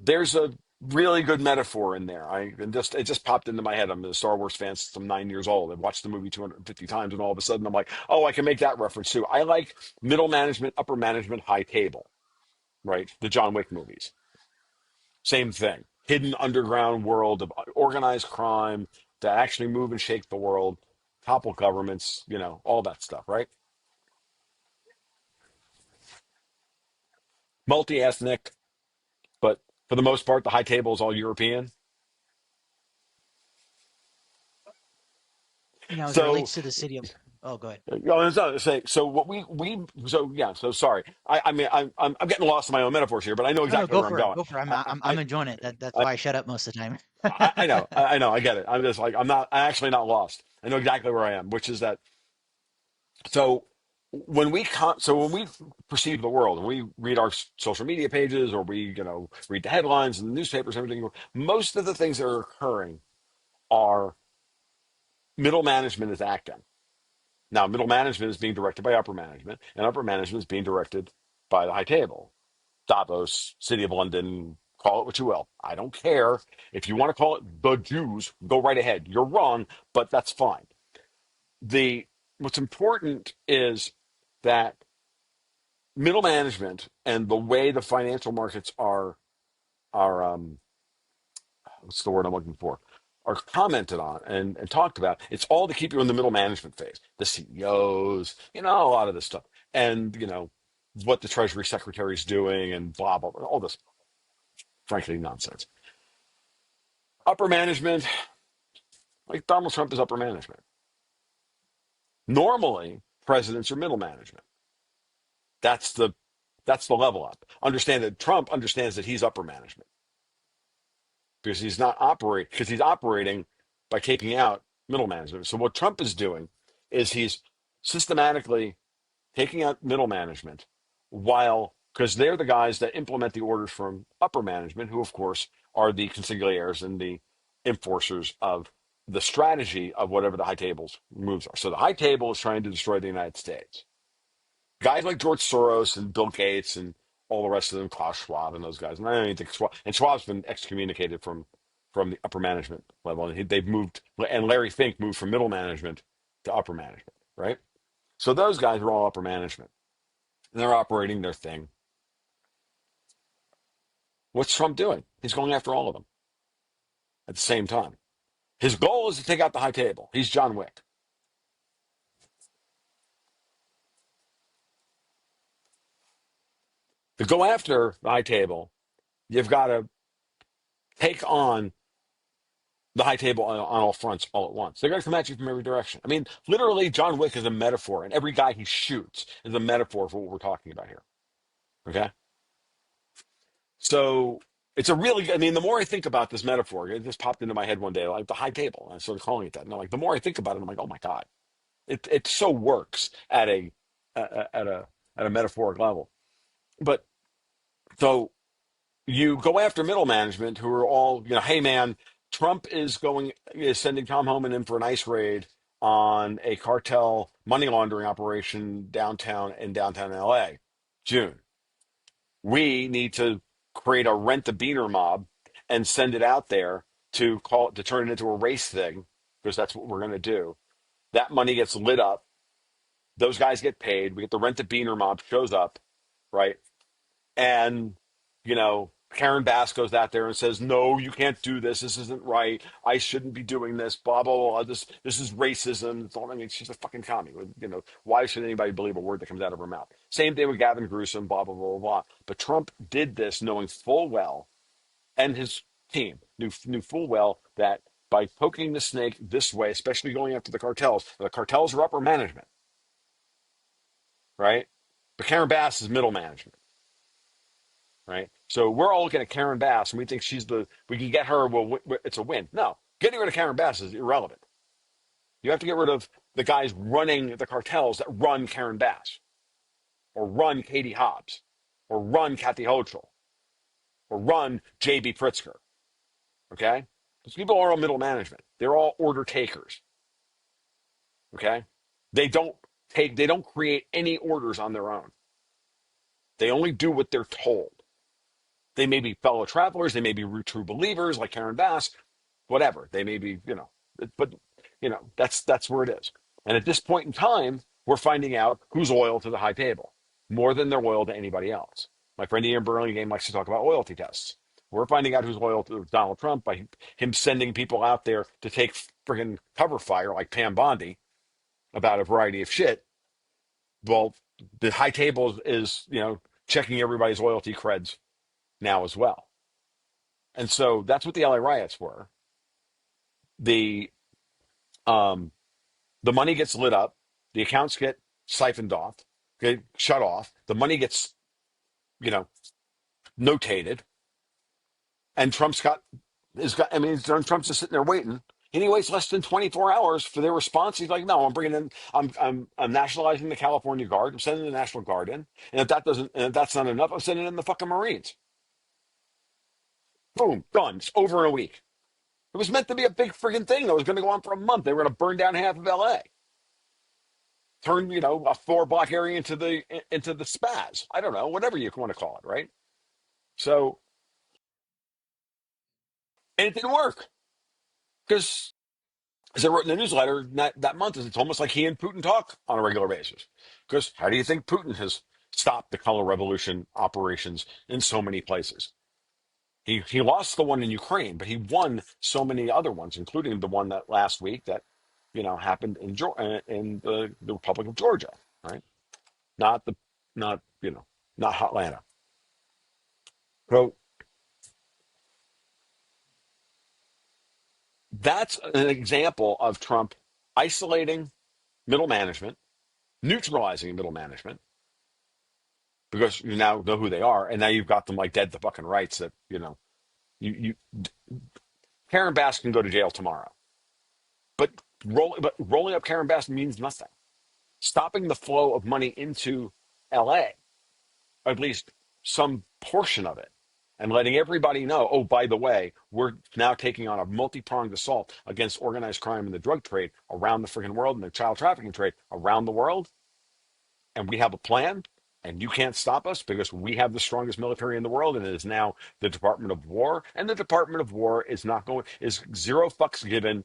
There's a really good metaphor in there. It just popped into my head. I'm a Star Wars fan since I'm 9 years old. I've watched the movie 250 times, and all of a sudden I'm like, oh, I can make that reference too. I like middle management, upper management, high table, right? The John Wick movies. Same thing. Hidden underground world of organized crime to actually move and shake the world, topple governments, all that stuff, right? Multi-ethnic, but for the most part, the high table is all European. As it So relates to the city of Oh, go ahead. Say so. What we so yeah. So sorry. I mean I'm getting lost in my own metaphors here, but I know No, no, exactly go where I'm for it. going. Go for it. I'm I enjoying it. That's I, why I shut up most of the time. I know. I know. I get it. I'm just like I'm actually not lost. I know exactly where I am, which is that. So when we perceive the world and we read our social media pages or we read the headlines and the newspapers and everything, most of the things that are occurring are middle management is acting. Now, middle management is being directed by upper management, and upper management is being directed by the high table. Davos, City of London, call it what you will. I don't care. If you want to call it the Jews, go right ahead. You're wrong, but that's fine. The What's important is that middle management and the way the financial markets are what's the word I'm looking for, are commented on and talked about. It's all to keep you in the middle management phase. The CEOs, a lot of this stuff, and what the Treasury Secretary is doing, and blah blah blah, all this frankly nonsense. Upper management, like Donald Trump, is upper management. Normally, presidents are middle management. That's the that's the level up. Understand that Trump understands that he's upper management because he's operating by taking out middle management. So what Trump is doing is he's systematically taking out middle management while because they're the guys that implement the orders from upper management, who of course are the consiglières and the enforcers of the strategy of whatever the high table's moves are. So the high table is trying to destroy the United States. Guys like George Soros and Bill Gates and all the rest of them, Klaus Schwab and those guys. And I don't even think Schwab's been excommunicated from the upper management level, and they've moved. And Larry Fink moved from middle management to upper management, right? So those guys are all upper management, and they're operating their thing. What's Trump doing? He's going after all of them at the same time. His goal is to take out the high table. He's John Wick. To go after the high table, you've got to take on the high table on all fronts all at once. They're going to come at you from every direction. I mean, literally, John Wick is a metaphor, and every guy he shoots is a metaphor for what we're talking about here. Okay? So it's a really, I mean, the more I think about this metaphor, it just popped into my head one day, like the high table. And I started calling it that. And I'm like, the more I think about it, I'm like, oh my God, it so works at a metaphoric level. But so you go after middle management who are all, hey man, Trump is sending Tom Homan in for an ICE raid on a cartel money laundering operation in downtown LA, June. We need to create a rent the beaner mob and send it out there to turn it into a race thing because that's what we're going to do. That money gets lit up. Those guys get paid. We get the rent the beaner mob shows up, right? And, Karen Bass goes out there and says, no, you can't do this. This isn't right. I shouldn't be doing this. Blah, blah, blah. This is racism. It's all, I mean, she's a fucking commie. Why should anybody believe a word that comes out of her mouth? Same thing with Gavin Newsom, blah, blah, blah, blah, blah. But Trump did this knowing full well, and his team knew full well that by poking the snake this way, especially going after the cartels are upper management, right? But Karen Bass is middle management. Right? So we're all looking at Karen Bass and we think we can get her, well, it's a win. No, getting rid of Karen Bass is irrelevant. You have to get rid of the guys running the cartels that run Karen Bass or run Katie Hobbs or run Kathy Hochul or run J.B. Pritzker. Okay? Those people are all middle management. They're all order takers. Okay? They don't they don't create any orders on their own. They only do what they're told. They may be fellow travelers. They may be true believers like Karen Bass, whatever. They may be, but that's where it is. And at this point in time, we're finding out who's loyal to the high table more than they're loyal to anybody else. My friend Ian Burlingame likes to talk about loyalty tests. We're finding out who's loyal to Donald Trump by him sending people out there to take friggin' cover fire like Pam Bondi about a variety of shit. Well, the high table is checking everybody's loyalty creds now as well. And so that's what the LA riots were. The um, the money gets lit up. The accounts get siphoned off, get shut off. The money gets, you know, notated, and I mean, Trump's just sitting there waiting. And he waits less than 24 hours for their response. He's like, "No, I'm nationalizing the California Guard. I'm sending the National Guard in. And if that's not enough, I'm sending in the fucking Marines. Boom, done. It's over in a week. It was meant to be a big friggin' thing that was going to go on for a month. They were going to burn down half of LA, turn a 4 block area into the spaz. I don't know, whatever you want to call it, right? So, and it didn't work because, as I wrote in the newsletter that month, is it's almost like he and Putin talk on a regular basis. Because how do you think Putin has stopped the color revolution operations in so many places? He lost the one in Ukraine, but he won so many other ones, including the one that last week that happened in the Republic of Georgia, right? Not the not not Hotlanta. So that's an example of Trump isolating middle management, neutralizing middle management because you now know who they are, and now you've got them like dead to fucking rights. That you Karen Bass can go to jail tomorrow, but rolling up Karen Bass means nothing. Stopping the flow of money into L.A., or at least some portion of it, and letting everybody know, oh, by the way, we're now taking on a multi-pronged assault against organized crime and the drug trade around the freaking world and the child trafficking trade around the world, and we have a plan. And you can't stop us because we have the strongest military in the world, and it is now the Department of War. And the Department of War is zero fucks given.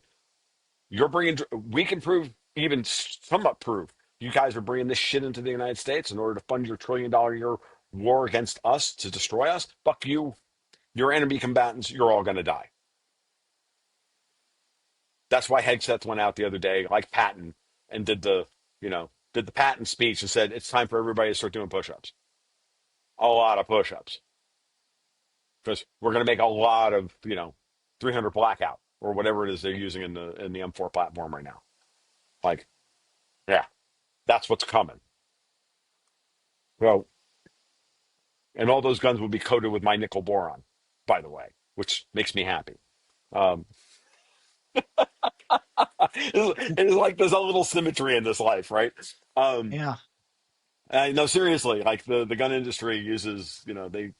We can prove, even somewhat prove, you guys are bringing this shit into the United States in order to fund your $1 trillion a year war against us to destroy us. Fuck you, your enemy combatants, you're all going to die. That's why Hegseth went out the other day, like Patton, and did the Patton speech and said it's time for everybody to start doing push-ups. A lot of push-ups. Because we're going to make a lot of, 300 blackout or whatever it is they're using in the M4 platform right now. Like, yeah, that's what's coming. So, and all those guns will be coated with my nickel boron, by the way, which makes me happy. Um, it's like there's a little symmetry in this life, right? Um, Yeah. no, seriously, like the gun industry uses, they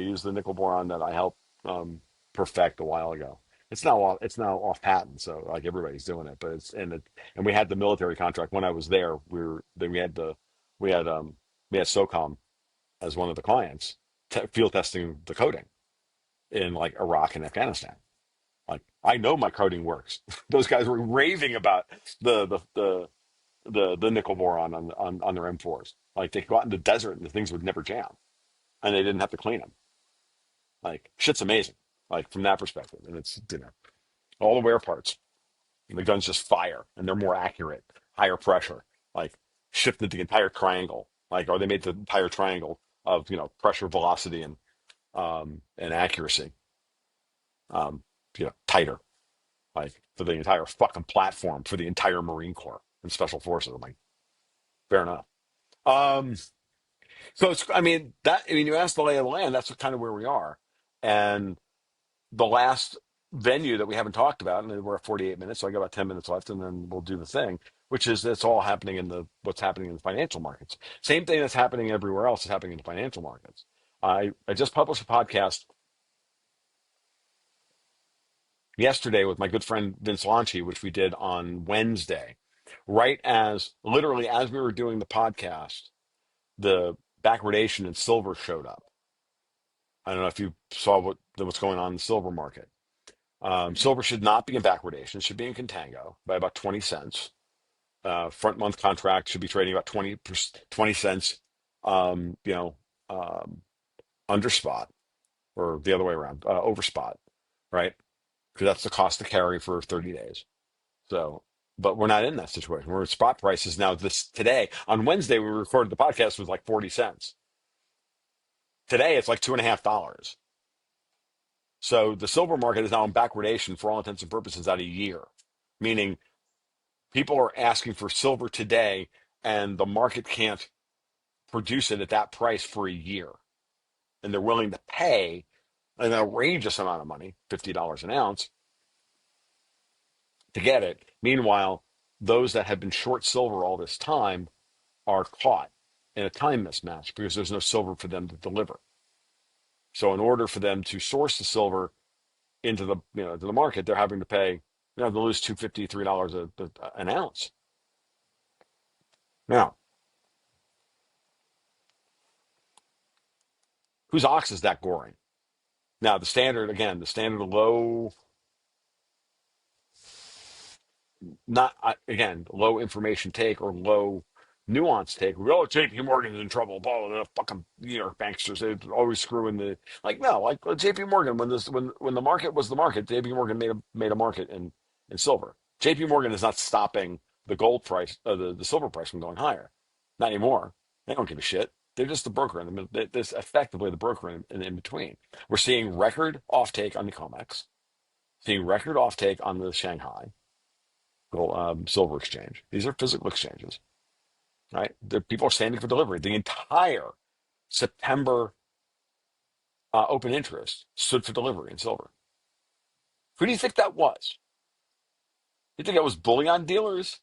use the nickel boron that I helped perfect a while ago. It's now off patent, so like everybody's doing it. But and we had the military contract when I was there. We had we had SOCOM as one of the clients, field testing the coding in like Iraq and Afghanistan. Like I know my coding works. Those guys were raving about the the the the nickel boron on their M4s. Like they could go out in the desert and the things would never jam, and they didn't have to clean them. Like shit's amazing. Like from that perspective, and it's all the wear parts. And the guns just fire, and they're more accurate, higher pressure. Like shifted the entire triangle. Like or they made the entire triangle of pressure, velocity, and accuracy tighter. Like for the entire fucking platform for the entire Marine Corps and Special Forces. I'm like, fair enough. Um, so you asked the lay of the land. That's kind of where we are, and the last venue that we haven't talked about, and we're at 48 minutes, so I got about 10 minutes left, and then we'll do the thing, which is it's all happening what's happening in the financial markets. Same thing that's happening everywhere else is happening in the financial markets. I just published a podcast yesterday with my good friend Vince Lanci, which we did on Wednesday, right as literally as we were doing the podcast, the backwardation in silver showed up. I don't know if you saw what's going on in the silver market. Silver should not be in backwardation; it should be in contango by about 20 cents. Front month contract should be trading about 20 cents, um, you know, um, under spot or the other way around, over spot, right? Because that's the cost to carry for 30 days. So, but we're not in that situation. We're at spot prices now. This today on Wednesday, we recorded the podcast was like 40 cents. Today, it's like $2.50. So the silver market is now in backwardation for all intents and purposes out a year, meaning People are asking for silver today, and the market can't produce it at that price for a year. And they're willing to pay an outrageous amount of money, $50 an ounce, to get it. Meanwhile, those that have been short silver all this time are caught in a time mismatch because there's no silver for them to deliver. So in order for them to source the silver into the to the market, they're having to pay they lose $2.53 an ounce. Now, whose ox is that goring? Now the standard low, not again low information take or low nuance take. Oh, JP Morgan's in trouble. Blah, blah, blah, fucking New York banksters. They always screw in the no, JP Morgan when the market was the market, JP Morgan made a market in silver. JP Morgan is not stopping the gold price, the silver price from going higher. Not anymore. They don't give a shit. They're just the broker in the middle. They're effectively the broker in between. We're seeing record offtake on the COMEX, seeing record offtake on the Shanghai silver exchange. These are physical exchanges, right? People are standing for delivery. The entire September open interest stood for delivery in silver. Who do you think that was? You think that was bullion dealers?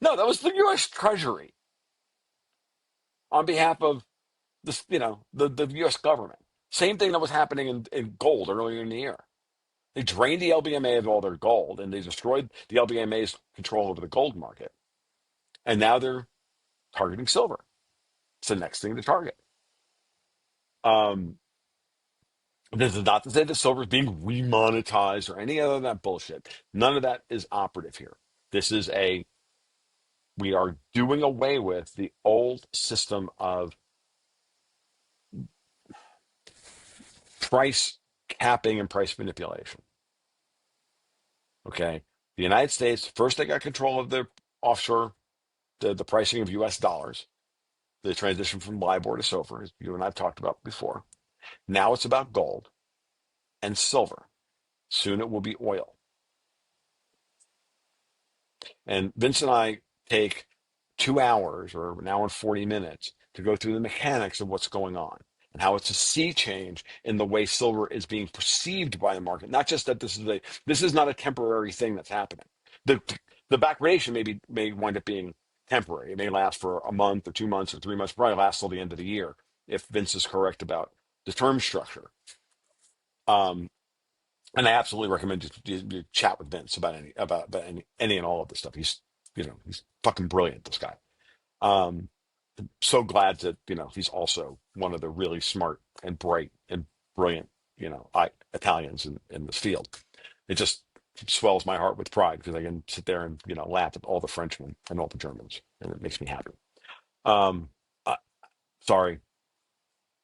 No, that was the U.S. Treasury on behalf of the U.S. government. Same thing that was happening in gold earlier in the year. They drained the LBMA of all their gold, and they destroyed the LBMA's control over the gold market. And now they're targeting silver. It's the next thing to target. Um, this is not to say that silver is being remonetized or any other of that bullshit. None of that is operative here. This is we are doing away with the old system of price capping and price manipulation. Okay. The United States, first they got control of the offshore, the pricing of US dollars, the transition from LIBOR to SOFR, as you and I've talked about before. Now it's about gold and silver. Soon it will be oil. And Vince and I take 2 hours or an hour and 40 minutes to go through the mechanics of what's going on and how it's a sea change in the way silver is being perceived by the market. Not just that this is not a temporary thing that's happening. The the backwardation may wind up being temporary. It may last for a month or 2 months or 3 months, probably last till the end of the year, if Vince is correct about the term structure. Um, and I absolutely recommend you chat with Vince about any and all of this stuff. He's fucking brilliant, this guy. Um, so glad that he's also one of the really smart and bright and brilliant Italians in this field. It just swells my heart with pride because I can sit there and laugh at all the Frenchmen and all the Germans, and it makes me happy. Um, uh, Sorry,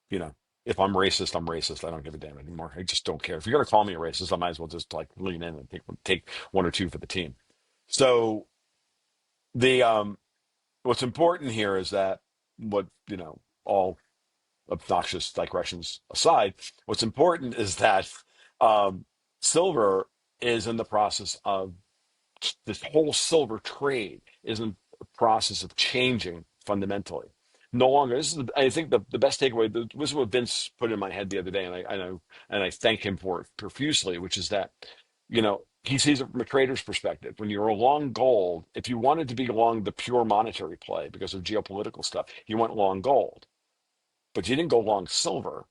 you know, if I'm racist, I'm racist. I don't give a damn anymore. I just don't care. If you're gonna call me a racist, I might as well just like lean in and take one or two for the team. So the what's important here is that all obnoxious digressions aside, what's important is that um, silver is in the process of this whole silver trade is in the process of changing fundamentally. No longer, I think the best takeaway, this is what Vince put in my head the other day, and I know, and I thank him for it profusely, which is that, he sees it from a trader's perspective. When you're a long gold, if you wanted to be long the pure monetary play because of geopolitical stuff, you went long gold, but you didn't go long silver.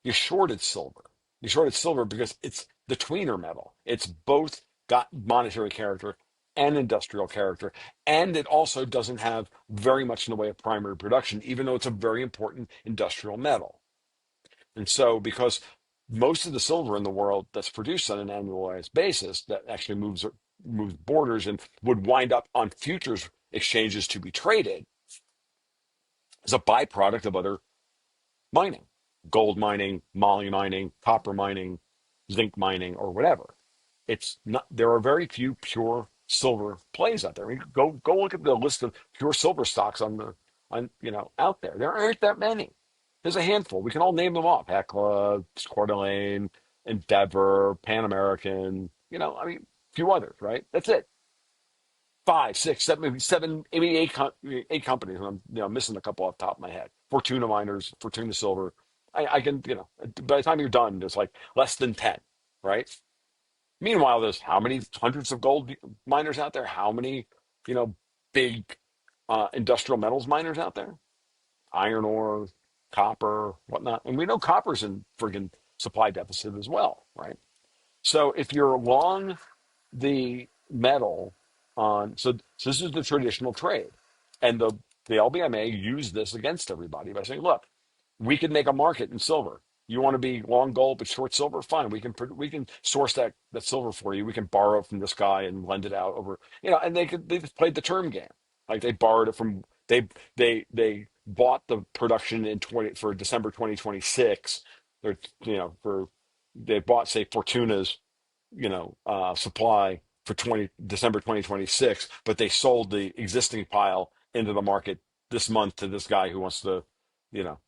You shorted silver. You shorted silver because it's the tweener metal. It's both got monetary character and industrial character, and it also doesn't have very much in the way of primary production, even though it's a very important industrial metal. And so, because most of the silver in the world that's produced on an annualized basis that actually moves borders and would wind up on futures exchanges to be traded is a byproduct of other mining, gold mining, moly mining, copper mining, zinc mining, or whatever. It's not. There are very few pure silver plays out there. I mean, go look at the list of pure silver stocks out there. There aren't that many. There's a handful. We can all name them off: Hecla, Coeur d'Alene, Endeavor, Pan American. I mean, a few others. Right? That's it. five, six, seven, maybe seven, maybe eight, eight companies. And I'm missing a couple off the top of my head. Fortuna Miners, Fortuna Silver. I can by the time you're done, there's like less than 10, right? Meanwhile, there's how many hundreds of gold miners out there? How many big industrial metals miners out there? Iron ore, copper, whatnot. And we know copper's in friggin' supply deficit as well, right? So if you're long the metal on, so this is the traditional trade. And the LBMA used this against everybody by saying, look, we can make a market in silver. You want to be long gold but short silver? Fine, we can source that silver for you. We can borrow from this guy and lend it out over, and they just played the term game. Like they borrowed it from they bought the production in 20 for December 2026. They're for they bought, say, Fortuna's supply for 20 December 2026, but they sold the existing pile into the market this month to this guy who wants to, you know,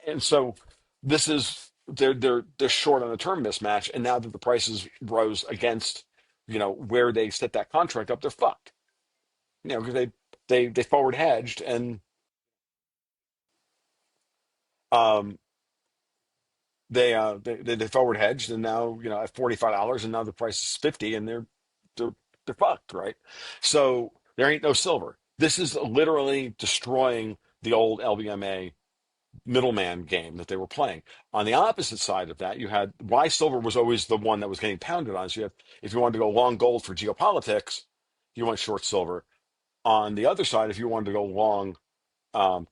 and so this is they're short on the term mismatch, and now that the prices rose against, where they set that contract up, they're fucked. Because they forward hedged and um they forward hedged, and now at $45, and now the price is 50, and they're they're fucked, right? So there ain't no silver. This is literally destroying the old LBMA middleman game that they were playing. On the opposite side of that, you had why silver was always the one that was getting pounded on. So if you wanted to go long gold for geopolitics, you went short silver. On the other side, if you wanted to go long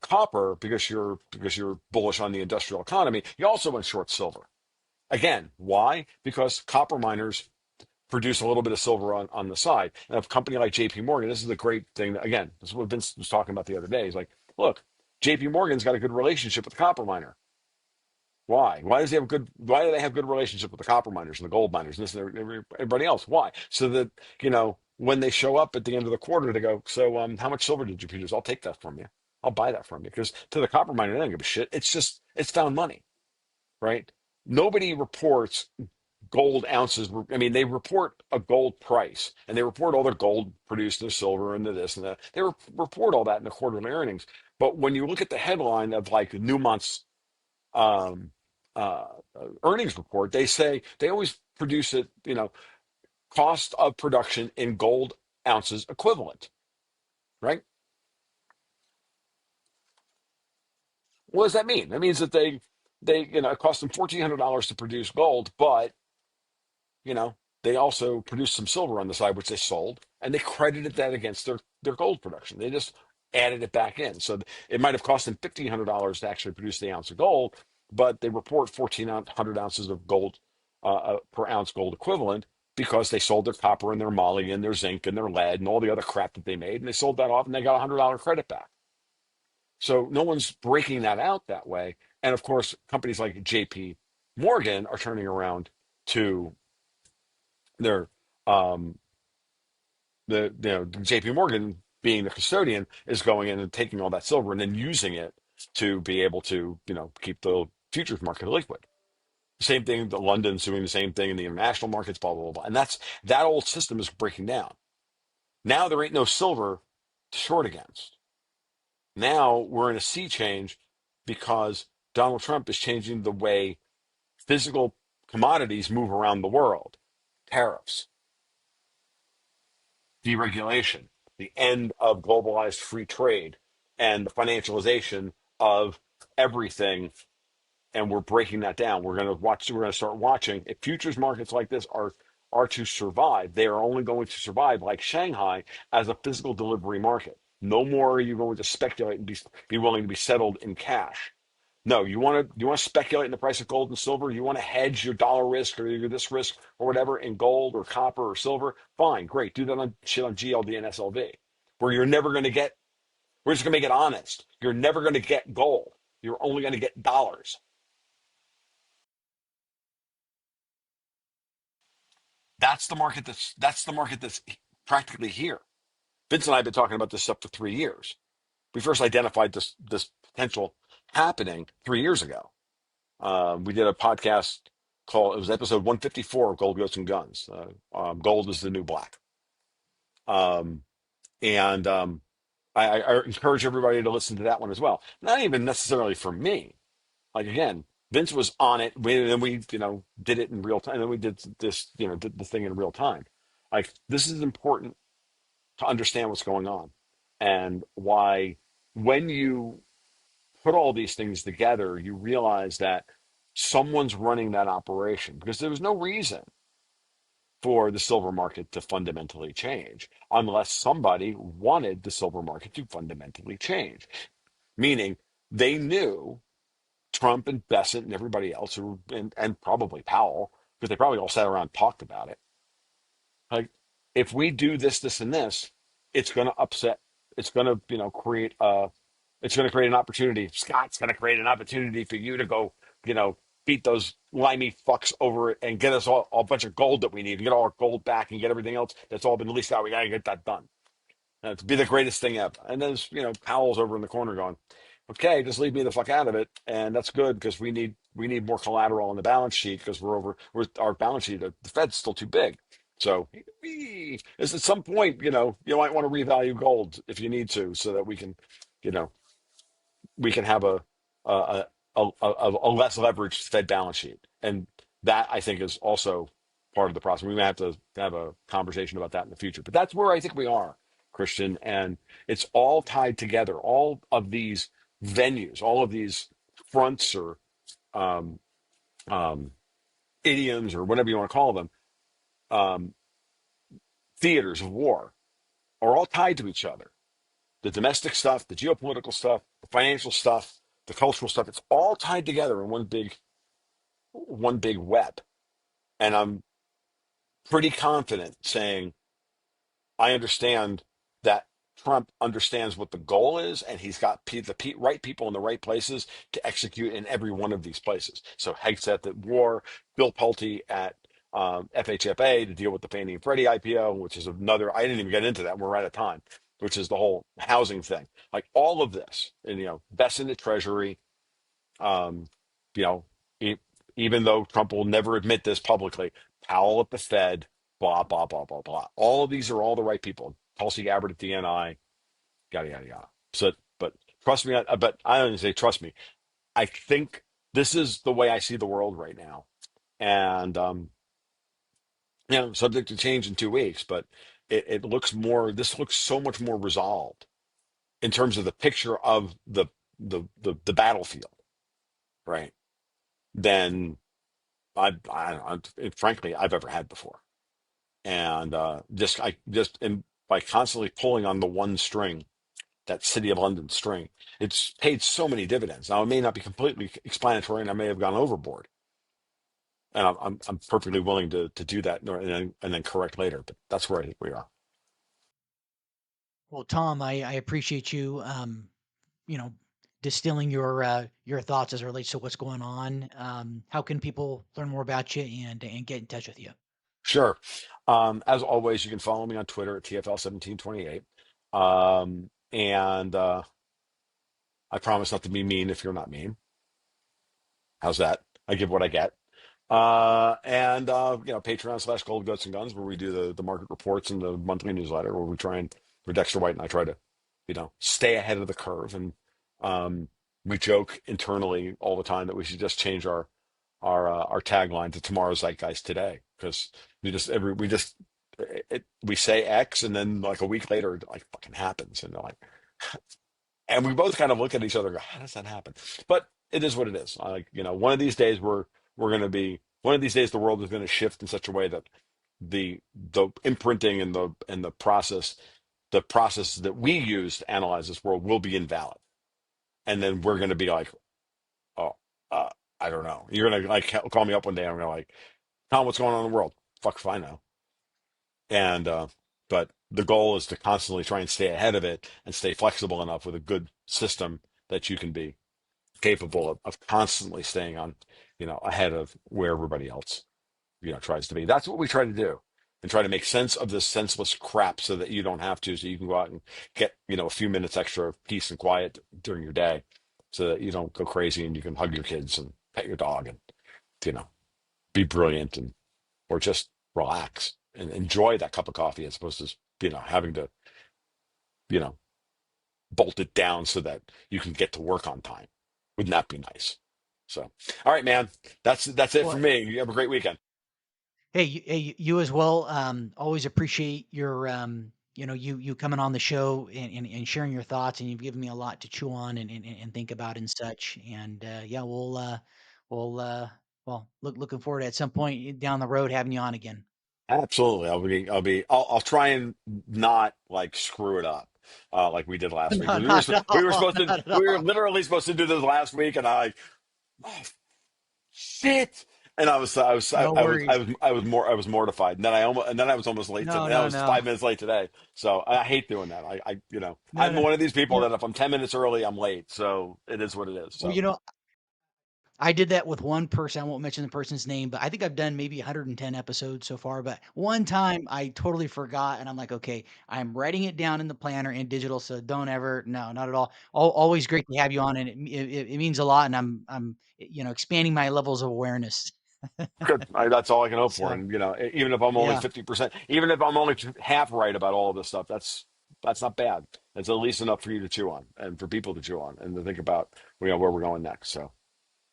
copper because you're bullish on the industrial economy, you also went short silver. Again, why? Because copper miners produce a little bit of silver on the side. And a company like JP Morgan, this is the great thing. Again, this is what Vince was talking about the other day. He's like, look, JP Morgan's got a good relationship with the copper miner. Why? Why do they have good relationship with the copper miners and the gold miners and this and everybody else? Why? So that, when they show up at the end of the quarter, they go, so how much silver did you produce? I'll take that from you. I'll buy that from you. Because to the copper miner, they don't give a shit. It's found money, right? Nobody reports gold ounces. I mean, they report a gold price and they report all their gold produced, their silver, and the this and that. They report all that in the quarterly earnings. But when you look at the headline of like Newmont's um, uh, earnings report, they say they always produce it, cost of production in gold ounces equivalent, right? What does that mean? That means that it cost them $1,400 to produce gold, but you know, they also produced some silver on the side, which they sold, and they credited that against their gold production. They just added it back in. So it might have cost them $1,500 to actually produce the ounce of gold, but they report 1,400 ounces of gold per ounce gold equivalent because they sold their copper and their moly and their zinc and their lead and all the other crap that they made, and they sold that off and they got a $100 credit back. So no one's breaking that out that way. And of course, companies like JP Morgan are turning around to their um, JP Morgan being the custodian is going in and taking all that silver and then using it to be able to keep the futures market liquid. Same thing, the London's doing the same thing in the international markets, blah blah blah, blah. And that old system is breaking down. Now there ain't no silver to short against. Now we're in a sea change because Donald Trump is changing the way physical commodities move around the world. Tariffs, deregulation, the end of globalized free trade, and the financialization of everything. And we're breaking that down. We're going to start watching. If futures markets like this are to survive, they are only going to survive like Shanghai as a physical delivery market. No more are you going to speculate and be willing to be settled in cash. No, you want to speculate in the price of gold and silver. You want to hedge your dollar risk or your this risk or whatever in gold or copper or silver. Fine, great. Do that on shit on GLD and SLV, where you're never going to get. We're just going to make it honest. You're never going to get gold. You're only going to get dollars. That's the market that's practically here. Vince and I have been talking about this stuff for 3 years. We first identified this potential happening 3 years ago. We did a podcast called, it was episode 154 of Gold, Goats, and Guns. Gold is the new black. And I encourage everybody to listen to that one as well. Not even necessarily for me. Like again, Vince was on it. Then we, did it in real time. Then we did this, did the thing in real time. Like this is important to understand what's going on and why when you put all these things together, you realize that someone's running that operation because there was no reason for the silver market to fundamentally change unless somebody wanted the silver market to fundamentally change. Meaning they knew Trump and Bessent and everybody else and probably Powell, because they probably all sat around and talked about it. Like, if we do this, this, and this, it's going to upset. It's going to, create it's going to create an opportunity. Scott's going to create an opportunity for you to go, you know, beat those limey fucks over it and get us all a bunch of gold that we need and get all our gold back and get everything else that's all been leased out. We got to get that done. It'd be the greatest thing ever. And then, Powell's over in the corner going, okay, just leave me the fuck out of it. And that's good because we need more collateral on the balance sheet because we're our balance sheet, the Fed's still too big. So is at some point, you might want to revalue gold if you need to, so that you know, we can have a a less leveraged Fed balance sheet. And that I think is also part of the process. We may have to have a conversation about that in the future. But that's where I think we are, Christian. And it's all tied together. All of these venues, all of these fronts or um, um, idioms or whatever you want to call them, um, theaters of war are all tied to each other. The domestic stuff, the geopolitical stuff, the financial stuff, the cultural stuff, it's all tied together in one big web. And I'm pretty confident saying I understand that Trump understands what the goal is, and he's got right people in the right places to execute in every one of these places. So Hegseth at War, Bill Pulte at FHFA to deal with the Fannie and Freddie IPO, which is another. I didn't even get into that. We're out of time. Which is the whole housing thing. Like all of this, and best in the Treasury. Um, you know, e- Even though Trump will never admit this publicly, Powell at the Fed, blah blah blah blah blah. All of these are all the right people. Tulsi Gabbard at the NI, yada yada yada. So, but trust me, but I don't even say trust me. I think this is the way I see the world right now, and subject to change in 2 weeks. But it looks more. This looks so much more resolved in terms of the picture of the battlefield, right? Than frankly I've ever had before. And just and by constantly pulling on the one string, that City of London string, it's paid so many dividends. Now it may not be completely explanatory, and I may have gone overboard, and I'm perfectly willing to do that and then correct later. But that's where I think we are. Well, Tom, I appreciate you, you know, distilling your thoughts as it relates to what's going on. How can people learn more about you and get in touch with you? Sure. As always, you can follow me on Twitter at TFL1728. And I promise not to be mean if you're not mean. How's that? I give what I get. And Patreon / Gold Goats and Guns, where we do the market reports and the monthly newsletter, where Dexter White and I try to, stay ahead of the curve. And we joke internally all the time that we should just change our tagline to tomorrow's zeitgeist today, because we say X, and then like a week later it like fucking happens, and they're like, and we both kind of look at each other and go, how does that happen? But it is what it is. Like, one of these days we're going to be, one of these days the world is going to shift in such a way that the imprinting and the process that we use to analyze this world will be invalid. And then we're going to be like, oh, uh, I don't know. You're going to like call me up one day and I'm going to like, Tom, what's going on in the world? Fuck if I know. And but the goal is to constantly try and stay ahead of it and stay flexible enough with a good system that you can be capable of constantly staying on, ahead of where everybody else, tries to be. That's what we try to do, and try to make sense of this senseless crap so that you don't have to, so you can go out and get, a few minutes extra of peace and quiet during your day, so that you don't go crazy and you can hug your kids and pet your dog and, you know, be brilliant and or just relax and enjoy that cup of coffee as opposed to, having to you know, bolt it down so that you can get to work on time. Wouldn't that be nice? So, all right, man, that's it for Well, me. You have a great weekend. hey, you as well. Always appreciate your, you coming on the show and sharing your thoughts, and you've given me a lot to chew on and think about and such. And yeah, we'll, well, looking forward to at some point down the road having you on again. Absolutely. I'll try and not like screw it up like we did last week. No, Because not at we were all, supposed to not at we were all. literally supposed to do this last week, and I like, oh shit. And No worries. I was mortified. And then I was almost late No, today. I no, was no, 5 minutes late today. So I hate doing that. no, I'm no. one of these people You know, that if I'm 10 minutes early, I'm late. So it is what it is. well, So I did that with one person. I won't mention the person's name, but I think I've done maybe 110 episodes so far. But one time I totally forgot, and I'm like, okay, I'm writing it down in the planner in digital, so don't ever, no, not at all. Always great to have you on, and it means a lot, and I'm expanding my levels of awareness. good. That's all I can hope for. So And even if I'm only yeah, 50%, even if I'm only half right about all of this stuff, that's not bad. It's at least enough for you to chew on and for people to chew on and to think about where we're going next. So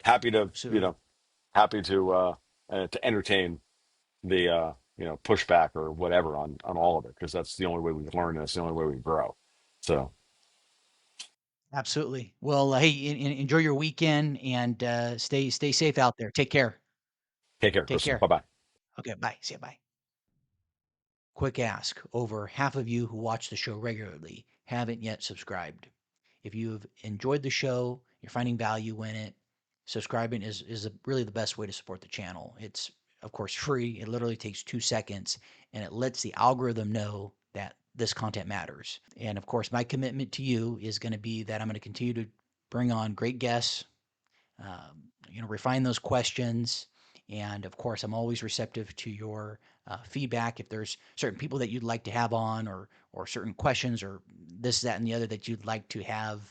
happy to absolutely, to entertain the pushback or whatever on all of it, because that's the only way we learn and that's the only way we grow. So absolutely. Well, hey, enjoy your weekend and stay safe out there. Take care. take care, Take Crystal. Bye care. bye. Okay, bye. See you. Bye. Quick ask: over half of you who watch the show regularly haven't yet subscribed. If you've enjoyed the show, you're finding value in it, subscribing is really the best way to support the channel. It's, of course, free. It literally takes 2 seconds, and it lets the algorithm know that this content matters. And of course, my commitment to you is going to be that I'm going to continue to bring on great guests, refine those questions. And of course, I'm always receptive to your feedback. If there's certain people that you'd like to have on, or certain questions, or this, that, and the other that you'd like to have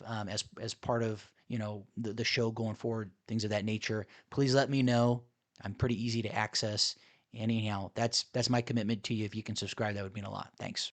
as part of the show going forward, things of that nature, please let me know. I'm pretty easy to access. Anyhow, that's my commitment to you. If you can subscribe, that would mean a lot. Thanks.